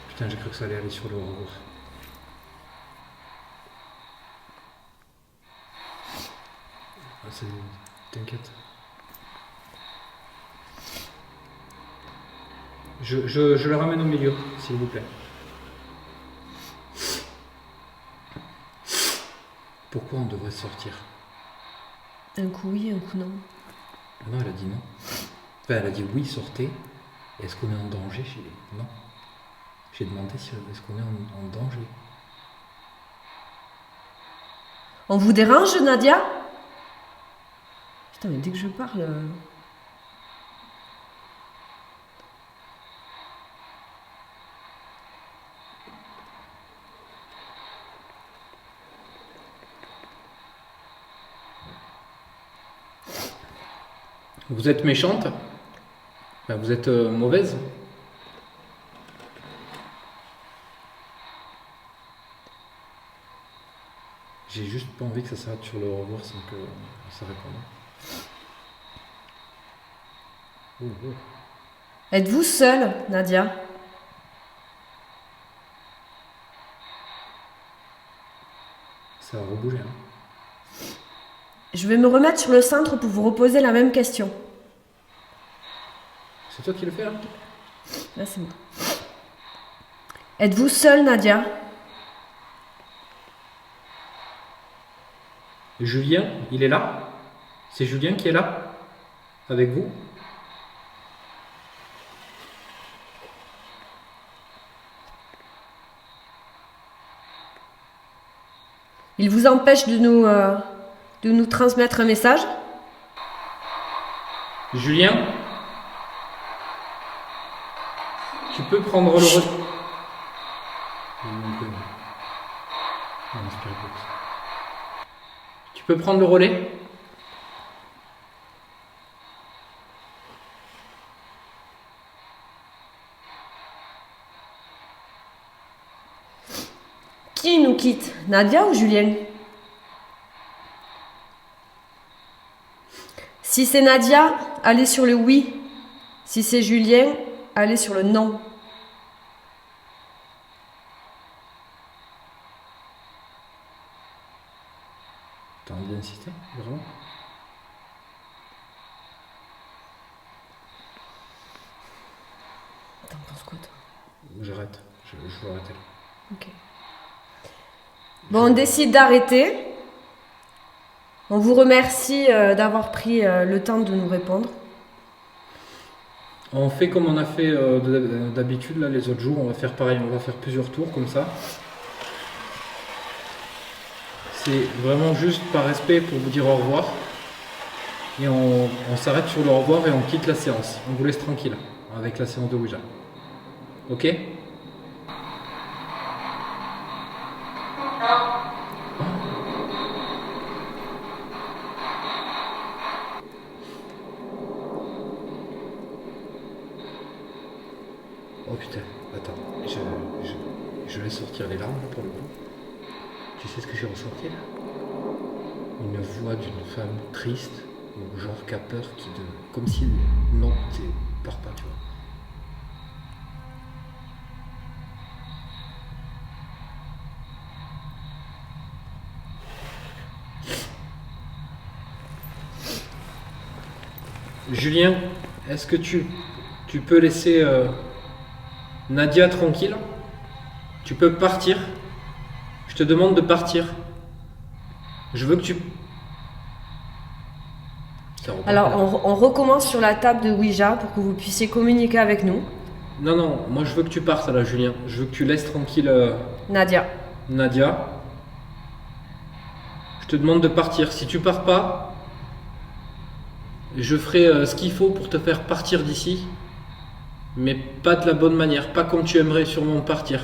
Putain, j'ai cru que ça allait aller sur le rebours. Ah, t'inquiète. Je le ramène au milieu, s'il vous plaît. Pourquoi on devrait sortir? Un coup oui, un coup non. Ah non, elle a dit non. Enfin, elle a dit oui, sortez. Est-ce qu'on est en danger? Non. J'ai demandé si est-ce qu'on est en danger. On vous dérange, Nadia? Putain, mais dès que je parle... Vous êtes méchante? Enfin, vous êtes mauvaise? J'ai juste pas envie que ça s'arrête sur le revoir sans que ça réponde. Oh. Êtes-vous seule, Nadia? Ça va rebouger. Hein. Je vais me remettre sur le centre pour vous reposer la même question. C'est toi qui le fais là? Là, c'est moi. Êtes-vous seule, Nadia? Julien, il est là? C'est Julien qui est là? Avec vous? Il vous empêche de nous transmettre un message? Julien, tu peux prendre le relais. Tu peux prendre le relais? Qui nous quitte? Nadia ou Julien? Si c'est Nadia, allez sur le oui. Si c'est Julien, allez sur le non. T'as envie d'insister, vraiment? T'en penses quoi, toi? J'arrête, je veux arrêter là. Ok. Bon, on décide d'arrêter. On vous remercie d'avoir pris le temps de nous répondre. On fait comme on a fait d'habitude là les autres jours, on va faire pareil, on va faire plusieurs tours comme ça. C'est vraiment juste par respect pour vous dire au revoir. Et on s'arrête sur le au revoir et on quitte la séance. On vous laisse tranquille avec la séance de Ouija. Ok? Oh putain, attends, je vais sortir les larmes là, pour le coup. Tu sais ce que j'ai ressenti là? Une voix d'une femme triste, ou genre qui a peur, comme si non, c'est part pas, tu vois. Julien, est-ce que tu peux laisser Nadia tranquille? Tu peux partir? Je te demande de partir. Je veux que tu... Alors, on recommence sur la table de Ouija pour que vous puissiez communiquer avec nous. Non, non, moi je veux que tu partes là, Julien. Je veux que tu laisses tranquille Nadia. Nadia. Je te demande de partir. Si tu pars pas, je ferai ce qu'il faut pour te faire partir d'ici. Mais pas de la bonne manière, pas comme tu aimerais sûrement partir.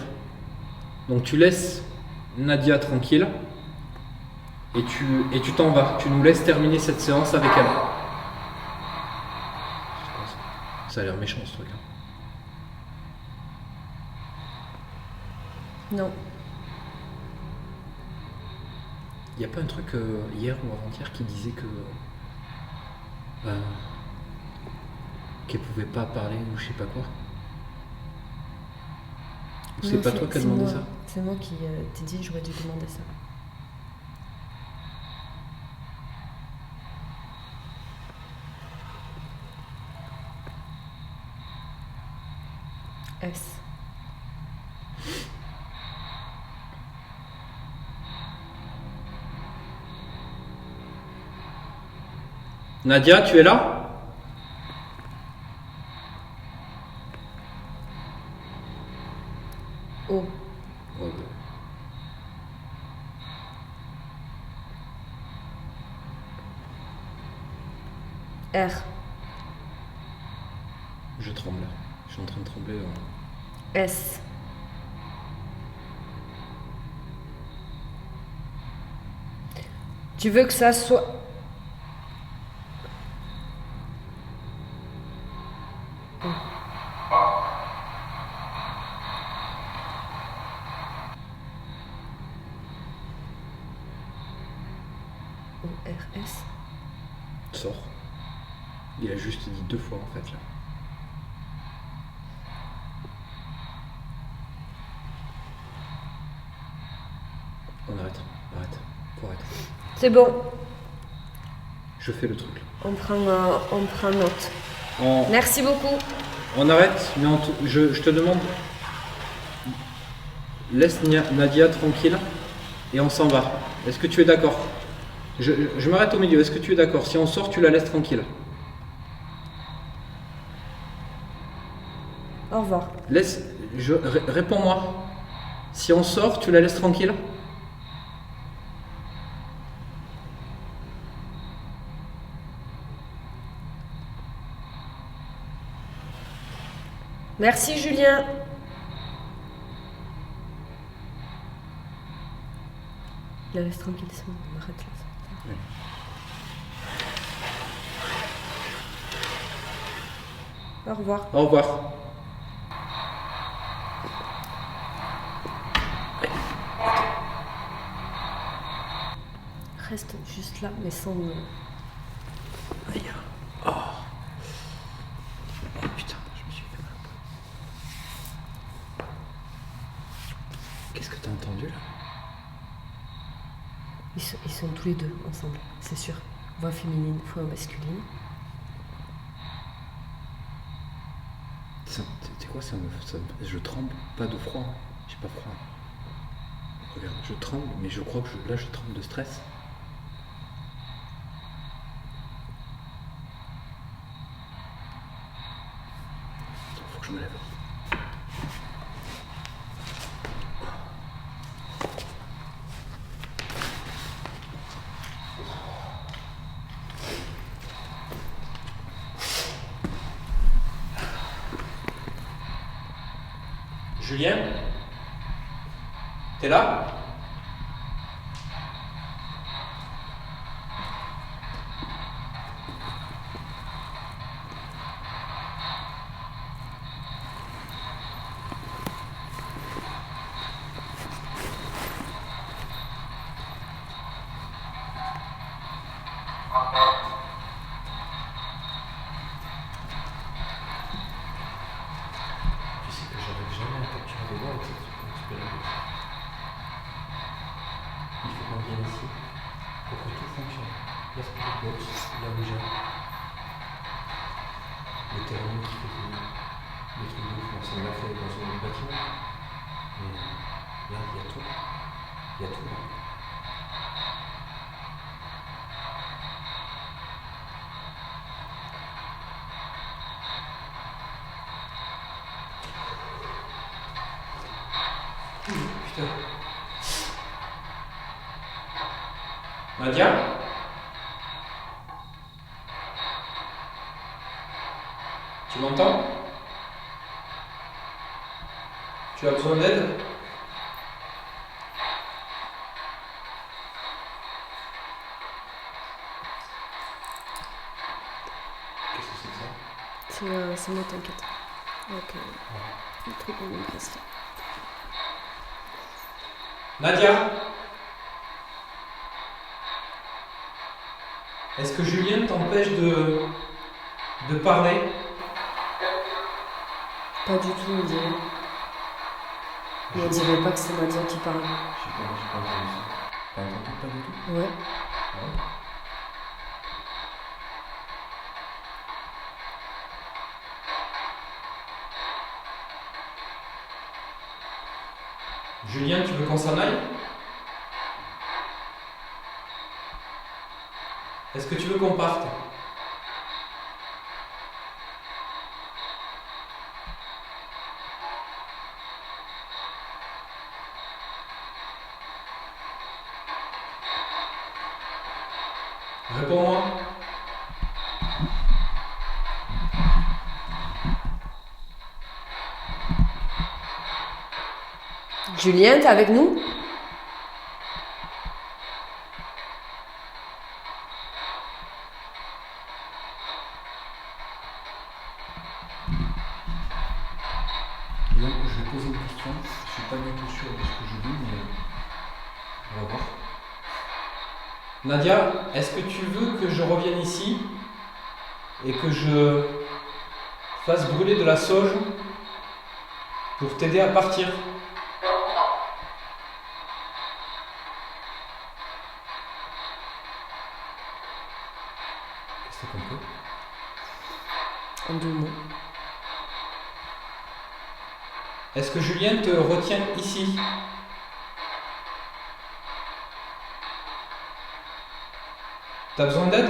Donc tu laisses Nadia tranquille et tu t'en vas. Tu nous laisses terminer cette séance avec elle. Ça a l'air méchant ce truc. Non. Il n'y a pas un truc hier ou avant-hier qui disait que qu'elle pouvait pas parler ou je sais pas quoi? Ou c'est pas toi qui as demandé ça? C'est moi qui t'ai dit j'aurais dû demander ça. S. Nadia, tu es là? O. Oh. R. Je tremble. Je suis en train de trembler. S. Tu veux que ça soit... O-R-S. Sors. Il a juste dit 2 fois en fait là. On arrête. Faut arrêter. C'est bon. Je fais le truc. On prend note. Merci beaucoup. On arrête, mais je te demande. Laisse Nadia tranquille et on s'en va. Est-ce que tu es d'accord? Je m'arrête au milieu. Est-ce que tu es d'accord? Si on sort, tu la laisses tranquille. Au revoir. Réponds-moi. Si on sort, tu la laisses tranquille? Merci Julien. La laisse tranquille, c'est bon, on arrête là. Ouais. Au revoir. Au revoir. Reste juste là, mais sans... Aïe. Oh. Oh putain, je me suis fait mal au poing. Qu'est-ce que t'as entendu là? Ils sont tous les deux ensemble, c'est sûr. Voix féminine, voix masculine. Tu sais quoi, je tremble, pas de froid. J'ai pas froid. Regarde, je tremble, mais je crois que là je tremble de stress. Attends, faut que je me lève. Julien? T'es là? Tu sais que j'avais jamais capturé des voix avec cette conspiration. Il faut qu'on vienne ici pour que tout fonctionne. La spirit box, la Ouija, le terrain qui fait des trucs de ouf. Ça l'a fait dans un bâtiment. Mais là, il y a tout. Il y a tout là. Putain. Nadia? Tu m'entends? Tu as besoin d'aide? Qu'est-ce que c'est que ça? C'est moi, t'inquiète. Ok. Le truc on me passe là. Nadia? Est-ce que Julien t'empêche de parler? Pas du tout, on dirait. Mais on dirait pas que c'est Nadia qui parle. J'ai pas entendu ça. T'as entendu pas du tout? Ouais. Julien, tu veux qu'on s'en aille? Est-ce que tu veux qu'on parte? Réponds-moi. Julien, t'es avec nous? Et donc, je vais poser une question. Je suis pas du tout sûr de ce que je dis, mais on va voir. Nadia, est-ce que tu veux que je revienne ici et que je fasse brûler de la sauge pour t'aider à partir? Qu'est-ce que t'as compris? En 2 mots. Est-ce que Julien te retient ici? T'as besoin d'aide?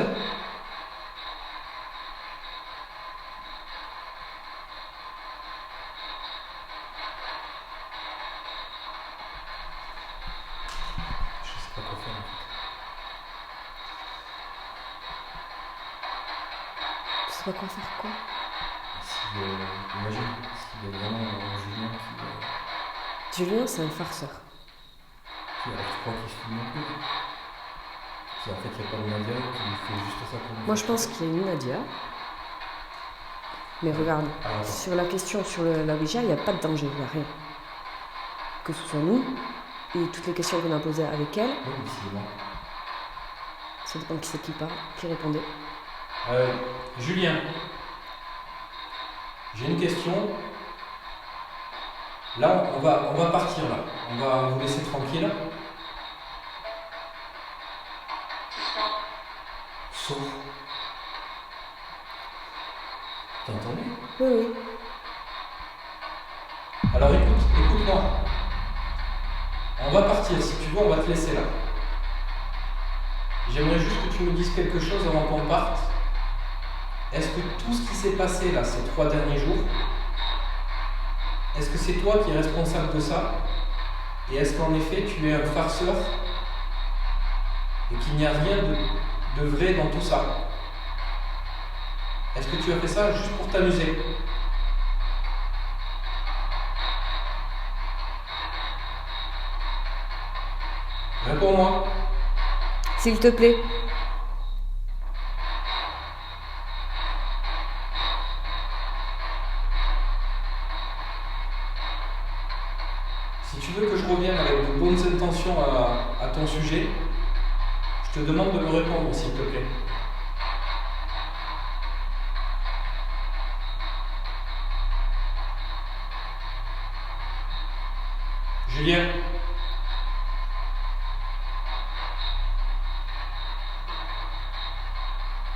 Je sais pas quoi faire en fait. Tu sais pas quoi faire, quoi? Si, imagine, si Il y a vraiment Julien Julien, c'est un farceur. qui alors, je crois qu'il se filme un peu. En fait, il n'y a pas de Nadia qui fait juste ça pour nous. Moi, je pense qu'il y a une Nadia. Mais regarde, Alors, sur la question sur la Ouija, il n'y a pas de danger, il n'y a rien. Que ce soit nous, et toutes les questions qu'on a posées avec elle, oui, mais c'est moi. ça dépend qui c'est qui répondait. Julien, j'ai une question. Là, on va partir là. On va vous laisser tranquille. Sauf. T'as entendu? Oui, oui. Alors écoute-moi. On va partir, si tu veux, on va te laisser là. J'aimerais juste que tu me dises quelque chose avant qu'on parte. Est-ce que tout ce qui s'est passé là ces 3 derniers jours, est-ce que c'est toi qui es responsable de ça? Et est-ce qu'en effet tu es un farceur et qu'il n'y a rien de vrai dans tout ça? Est-ce que tu as fait ça juste pour t'amuser? Réponds-moi. S'il te plaît. Si tu veux que je revienne avec de bonnes intentions à ton sujet, je te demande de me répondre, s'il te plaît. Julien.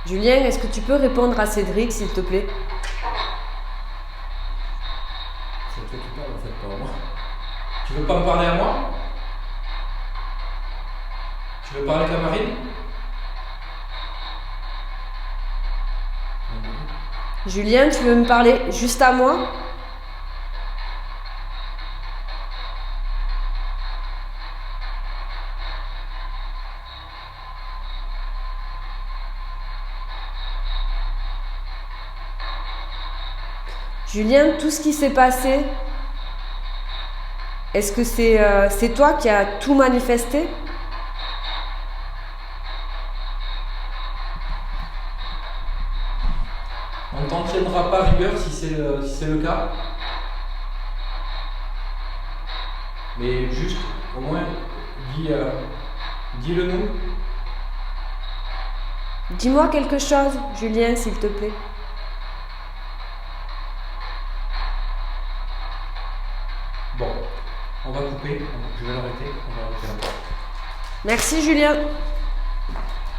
Julien, est-ce que tu peux répondre à Cédric, s'il te plaît? C'est toi qui parles en fait, pas moi. Tu veux pas me parler à moi? Tu veux parler qu'à Marine? Julien, tu veux me parler juste à moi? Julien, tout ce qui s'est passé, est-ce que c'est toi qui as tout manifesté? On ne t'en tiendra pas rigueur si c'est le cas. Mais juste, au moins, dis-le nous. Dis-moi quelque chose, Julien, s'il te plaît. Bon, on va couper. Je vais l'arrêter. On va arrêter là. Merci, Julien.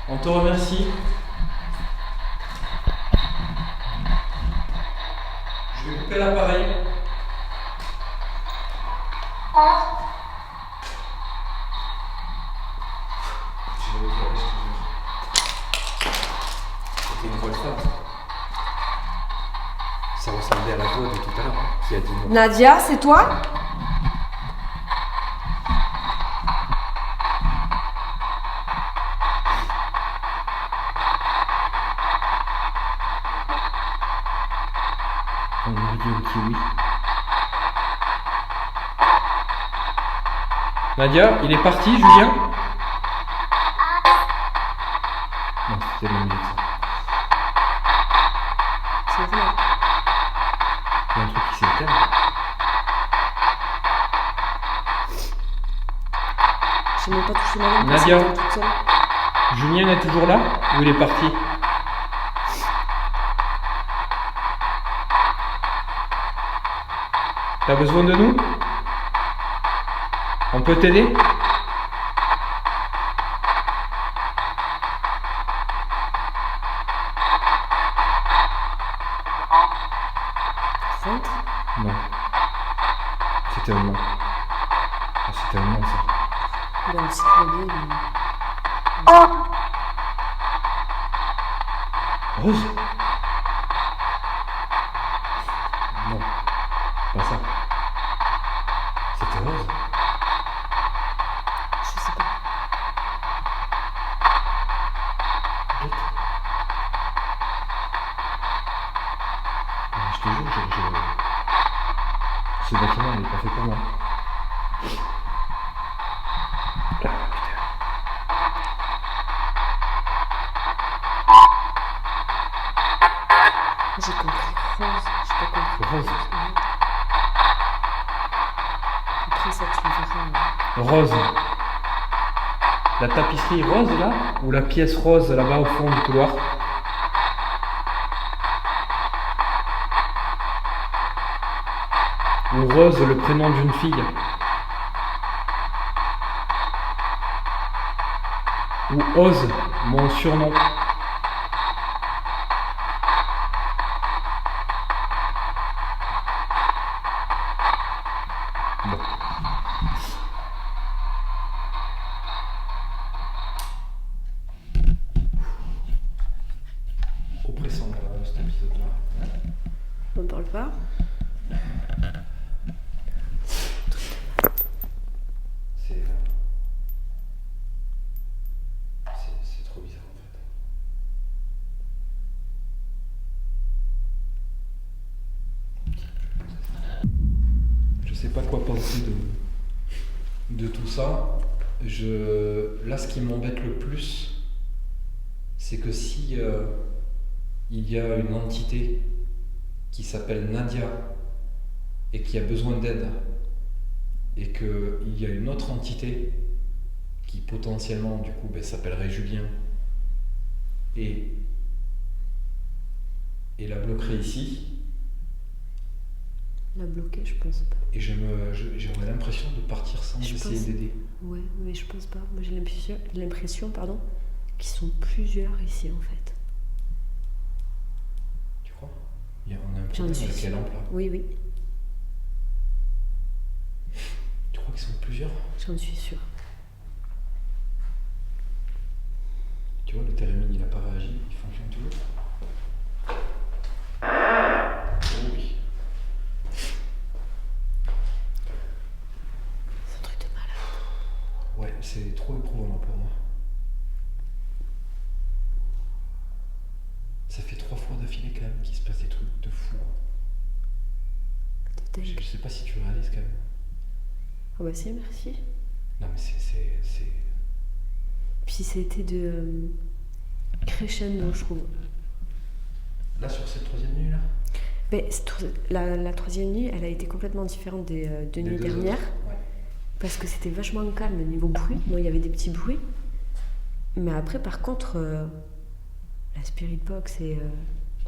On te remercie. Je vais couper l'appareil. Je vais le faire, je te jure. C'était une voix de femme. Ça ressemblait à la voix de tout à l'heure, qui a dit non. Nadia, c'est toi? On aurait dit un kiwi. Nadia, il est parti, Julien? Non, c'était la musique, ça. C'est vrai. Il y a un truc qui s'éteint. J'ai même pas touché ma langue. Nadia. c'était toute seule. Julien est toujours là ou il est parti? T'as besoin de nous? On peut t'aider? Rentre. Non. C'était un non. Ah, c'était un non, ça. Bon, si tu veux bien, mais- Rose? Non. Pas ça. C'était Rose. je sais pas. Arrête. Je te jure, Ce bâtiment, il est pas fait pour moi. J'ai compris rose, j'ai pas compris. Rose. Après ça, tu me verras. Rose. La tapisserie rose là, ou la pièce rose là-bas au fond du couloir? Ou Rose, le prénom d'une fille? Ou Ose, mon surnom? Bon. Oppressant cet épisode-là. On parle pas. C'est trop bizarre en fait. Je sais pas quoi penser de tout ça. Là, ce qui m'embête le plus, c'est que si il y a une entité qui s'appelle Nadia et qui a besoin d'aide, et qu'il y a une autre entité qui potentiellement du coup s'appellerait Julien et la bloquerait ici, La bloquer, je pense pas. et j'aurais l'impression de partir sans Je essayer pense- d'aider. Ouais, mais je pense pas. Moi, j'ai l'impression, pardon, qu'ils sont plusieurs ici, en fait. Tu crois? On a un J'en problème suis avec les sûre. lampes là. Oui, oui, Tu crois qu'ils sont plusieurs? j'en suis sûre. Tu vois, le télémine il a pas réagi, il fonctionne toujours. Oh oui. C'est un truc de malade. Ouais, c'est trop éprouvant pour moi. Ça fait 3 fois d'affilée quand même qu'il se passe des trucs de fou. De dingue. Je sais pas si tu réalises quand même. Ah bah si, merci. Non mais c'est... Puis c'était de crescendo, je trouve. Là sur cette 3e nuit là? Mais la troisième nuit, elle a été complètement différente des deux nuits deux dernières. autres. Ouais. Parce que c'était vachement calme niveau bruit. Moi, il y avait des petits bruits. Mais après, par contre, la Spirit Box et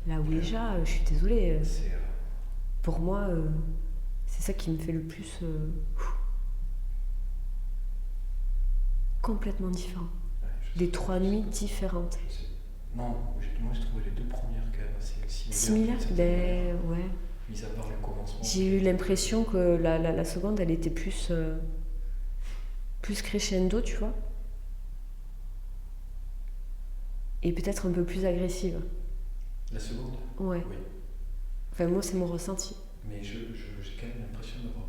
la Ouija, je suis désolée. C'est... Pour moi, c'est ça qui me fait le plus... complètement différent. ouais, je Des sais. 3 nuits différentes. Je sais. Non, moi je trouvais les 2 premières quand même assez Similaires, d'une certaine ben manière. ouais. Mis à part le commencement. J'ai eu l'impression que la seconde, elle était plus crescendo, tu vois. Et peut-être un peu plus agressive. La seconde? Ouais. Oui. Enfin, moi, c'est mon ressenti. Mais j'ai quand même l'impression d'avoir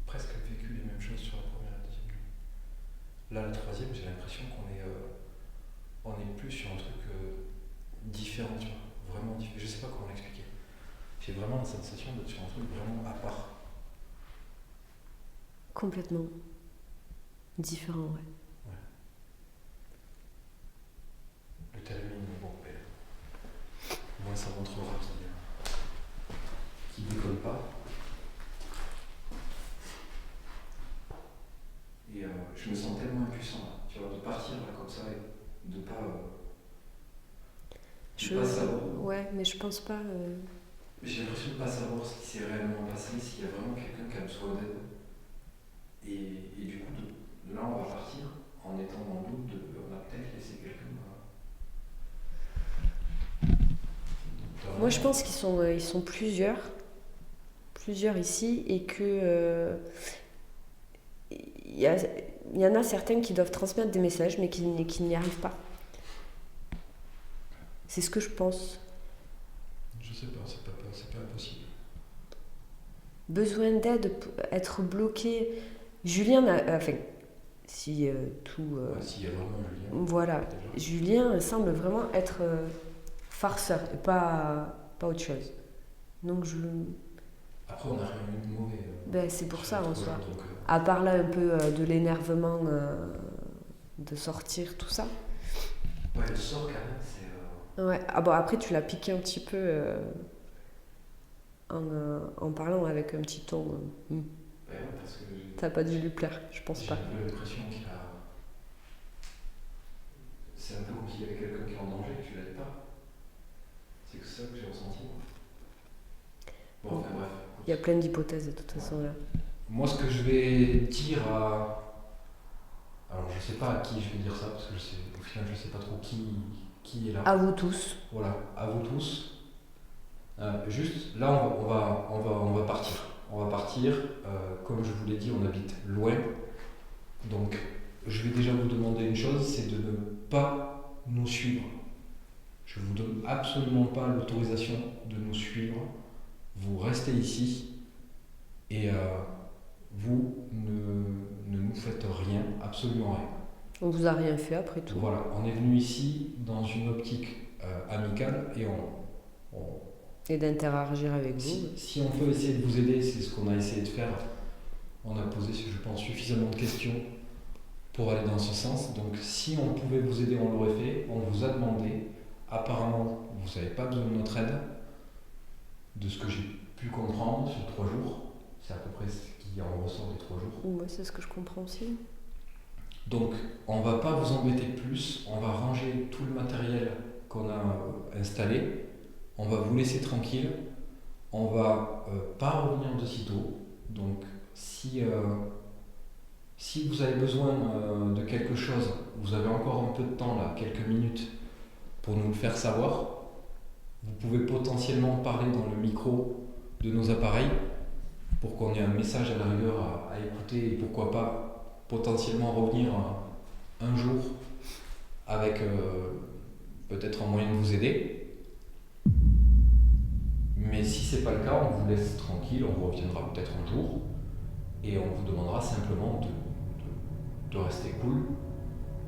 presque vécu les mêmes choses sur la première et la deuxième nuit. Là, la 3e, j'ai l'impression on est plus sur un truc différent, tu vois. Vraiment différent. Je sais pas comment l'expliquer. J'ai vraiment la sensation d'être sur un truc vraiment à part. Complètement différent, ouais. Le télémine, bon, au moins ça montrera qu'il déconne pas. Et je me sens tellement impuissant, là, tu vois, de partir là, comme ça et de pas savoir. Ouais, mais je pense pas... J'ai l'impression de ne pas savoir ce qui s'est réellement passé, s'il y a vraiment quelqu'un qui a besoin d'aide. Et du coup, de là, on va partir en étant dans le doute on a peut-être laissé quelqu'un. Moi, je pense qu'ils sont plusieurs ici, et que il y en a certains qui doivent transmettre des messages, mais qui n'y arrivent pas. C'est ce que je pense. Je sais pas, c'est pas impossible. Besoin d'aide, être bloqué. Julien, enfin, si tout... S'il y a vraiment Julien. Voilà, déjà. Julien semble vraiment être farceur, et pas autre chose. Donc Après, on n'a rien eu de mauvais. Ben, c'est pour ça en soi. Donc, À part là un peu de l'énervement de sortir, tout ça. ouais, le sort, quand même, c'est... Ouais. Ah bon, après, tu l'as piqué un petit peu en parlant avec un petit ton. Ouais, parce que T'as pas dû lui plaire, je pense j'ai pas. un peu l'impression qu'il a... C'est un peu comme s'il y avait quelqu'un qui est en danger et que tu l'aides pas. C'est que ça que j'ai ressenti. Bon, enfin bref. Il y a plein d'hypothèses de toute façon là. Moi, ce que je vais dire à... Alors, je sais pas à qui je vais dire ça, parce que au final, je sais pas trop qui est là. À vous tous. Voilà, à vous tous. Juste, là, on va partir. On va partir. Comme je vous l'ai dit, on habite loin. Donc, je vais déjà vous demander une chose, c'est de ne pas nous suivre. Je ne vous donne absolument pas l'autorisation de nous suivre. Vous restez ici et vous ne nous faites rien, absolument rien. On vous a rien fait après tout. Voilà, on est venu ici dans une optique amicale et Et d'interagir avec vous. si on peut essayer de vous aider, c'est ce qu'on a essayé de faire. On a posé, je pense, suffisamment de questions pour aller dans ce sens. Donc si on pouvait vous aider, on l'aurait fait. On vous a demandé. Apparemment, vous n'avez pas besoin de notre aide. De ce que j'ai pu comprendre sur 3 jours. C'est à peu près ce qui en ressort des 3 jours. Ouais, c'est ce que je comprends aussi. Donc, on va pas vous embêter plus, on va ranger tout le matériel qu'on a installé, on va vous laisser tranquille, on va pas revenir de sitôt. Donc, si vous avez besoin de quelque chose, vous avez encore un peu de temps là, quelques minutes, pour nous le faire savoir. Vous pouvez potentiellement parler dans le micro de nos appareils pour qu'on ait un message à la rigueur à écouter et pourquoi pas potentiellement revenir un jour avec peut-être un moyen de vous aider. Mais si c'est pas le cas, on vous laisse tranquille, on reviendra peut-être un jour et on vous demandera simplement de rester cool.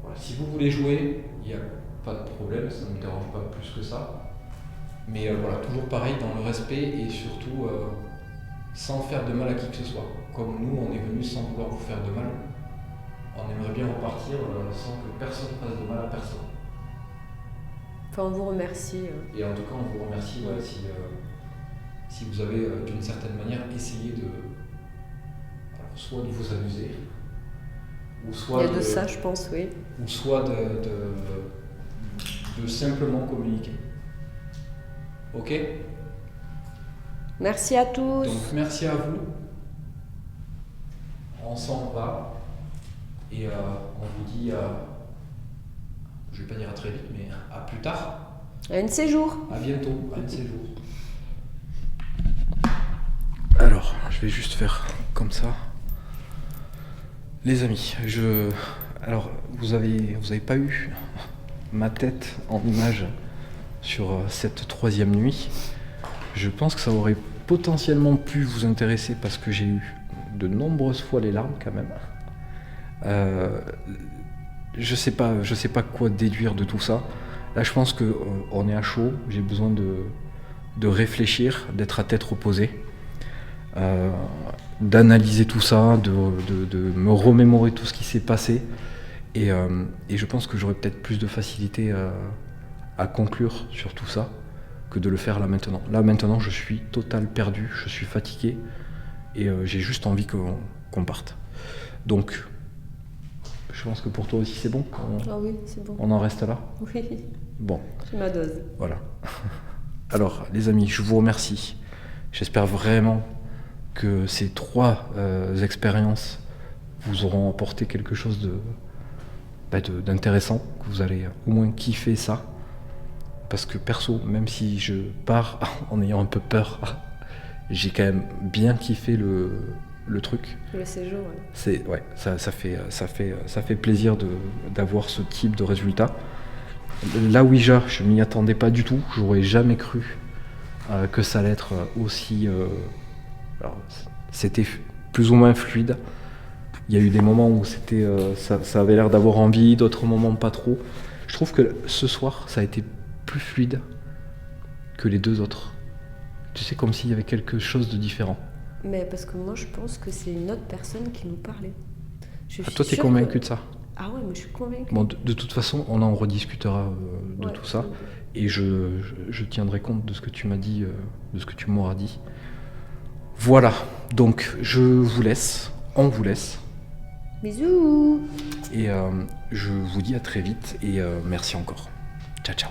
Voilà. Si vous voulez jouer, il n'y a pas de problème, ça ne me dérange pas plus que ça. Mais voilà, toujours pareil, dans le respect et surtout sans faire de mal à qui que ce soit. Comme nous, on est venus sans vouloir vous faire de mal. On aimerait bien repartir sans que personne fasse de mal à personne. Enfin, on vous remercie. Et en tout cas, on vous remercie si vous avez d'une certaine manière essayé de soit de vous amuser, ou soit Il y a de ça, je pense, oui. ou soit de simplement communiquer. Ok ? Merci à tous. Donc merci à vous. On s'en va. Et on vous dit, je vais pas dire à très vite, mais à plus tard. À un de ces jours. À bientôt, à un de ces jours. Alors, je vais juste faire comme ça. Les amis, alors vous avez pas eu ma tête en image sur cette 3e nuit. Je pense que ça aurait potentiellement pu vous intéresser parce que j'ai eu de nombreuses fois les larmes quand même. Je sais pas quoi déduire de tout ça. Là, je pense que on est à chaud. J'ai besoin de réfléchir, d'être à tête reposée, d'analyser tout ça, de me remémorer tout ce qui s'est passé. Et je pense que j'aurais peut-être plus de facilité à conclure sur tout ça que de le faire là maintenant. Là maintenant, je suis total perdu, je suis fatigué et j'ai juste envie qu'on parte. Donc, je pense que pour toi aussi c'est bon. Ah oui, c'est bon. On en reste là. Oui, Bon, j'ai ma dose. voilà. Alors, les amis, je vous remercie. J'espère vraiment que ces 3 expériences vous auront apporté quelque chose d'intéressant, que vous allez au moins kiffer ça. Parce que perso, même si je pars en ayant un peu peur, j'ai quand même bien kiffé le truc. Le séjour, Ouais, ça fait plaisir d'avoir ce type de résultat. La Ouija, je m'y attendais pas du tout. J'aurais jamais cru que ça allait être aussi. Alors, c'était plus ou moins fluide. Il y a eu des moments où ça avait l'air d'avoir envie, d'autres moments pas trop. Je trouve que ce soir, ça a été plus fluide que les 2 autres. Tu sais, comme s'il y avait quelque chose de différent. Mais parce que moi, je pense que c'est une autre personne qui nous parlait. Ah, toi, t'es convaincu de ça? Ah ouais, moi je suis convaincue. Bon, de toute façon, on en rediscutera de Ouais. tout ça. Et je tiendrai compte de ce que tu m'as dit, de ce que tu m'auras dit. Voilà, donc je vous laisse, on vous laisse. Bisous. Et je vous dis à très vite et merci encore. Ciao, ciao.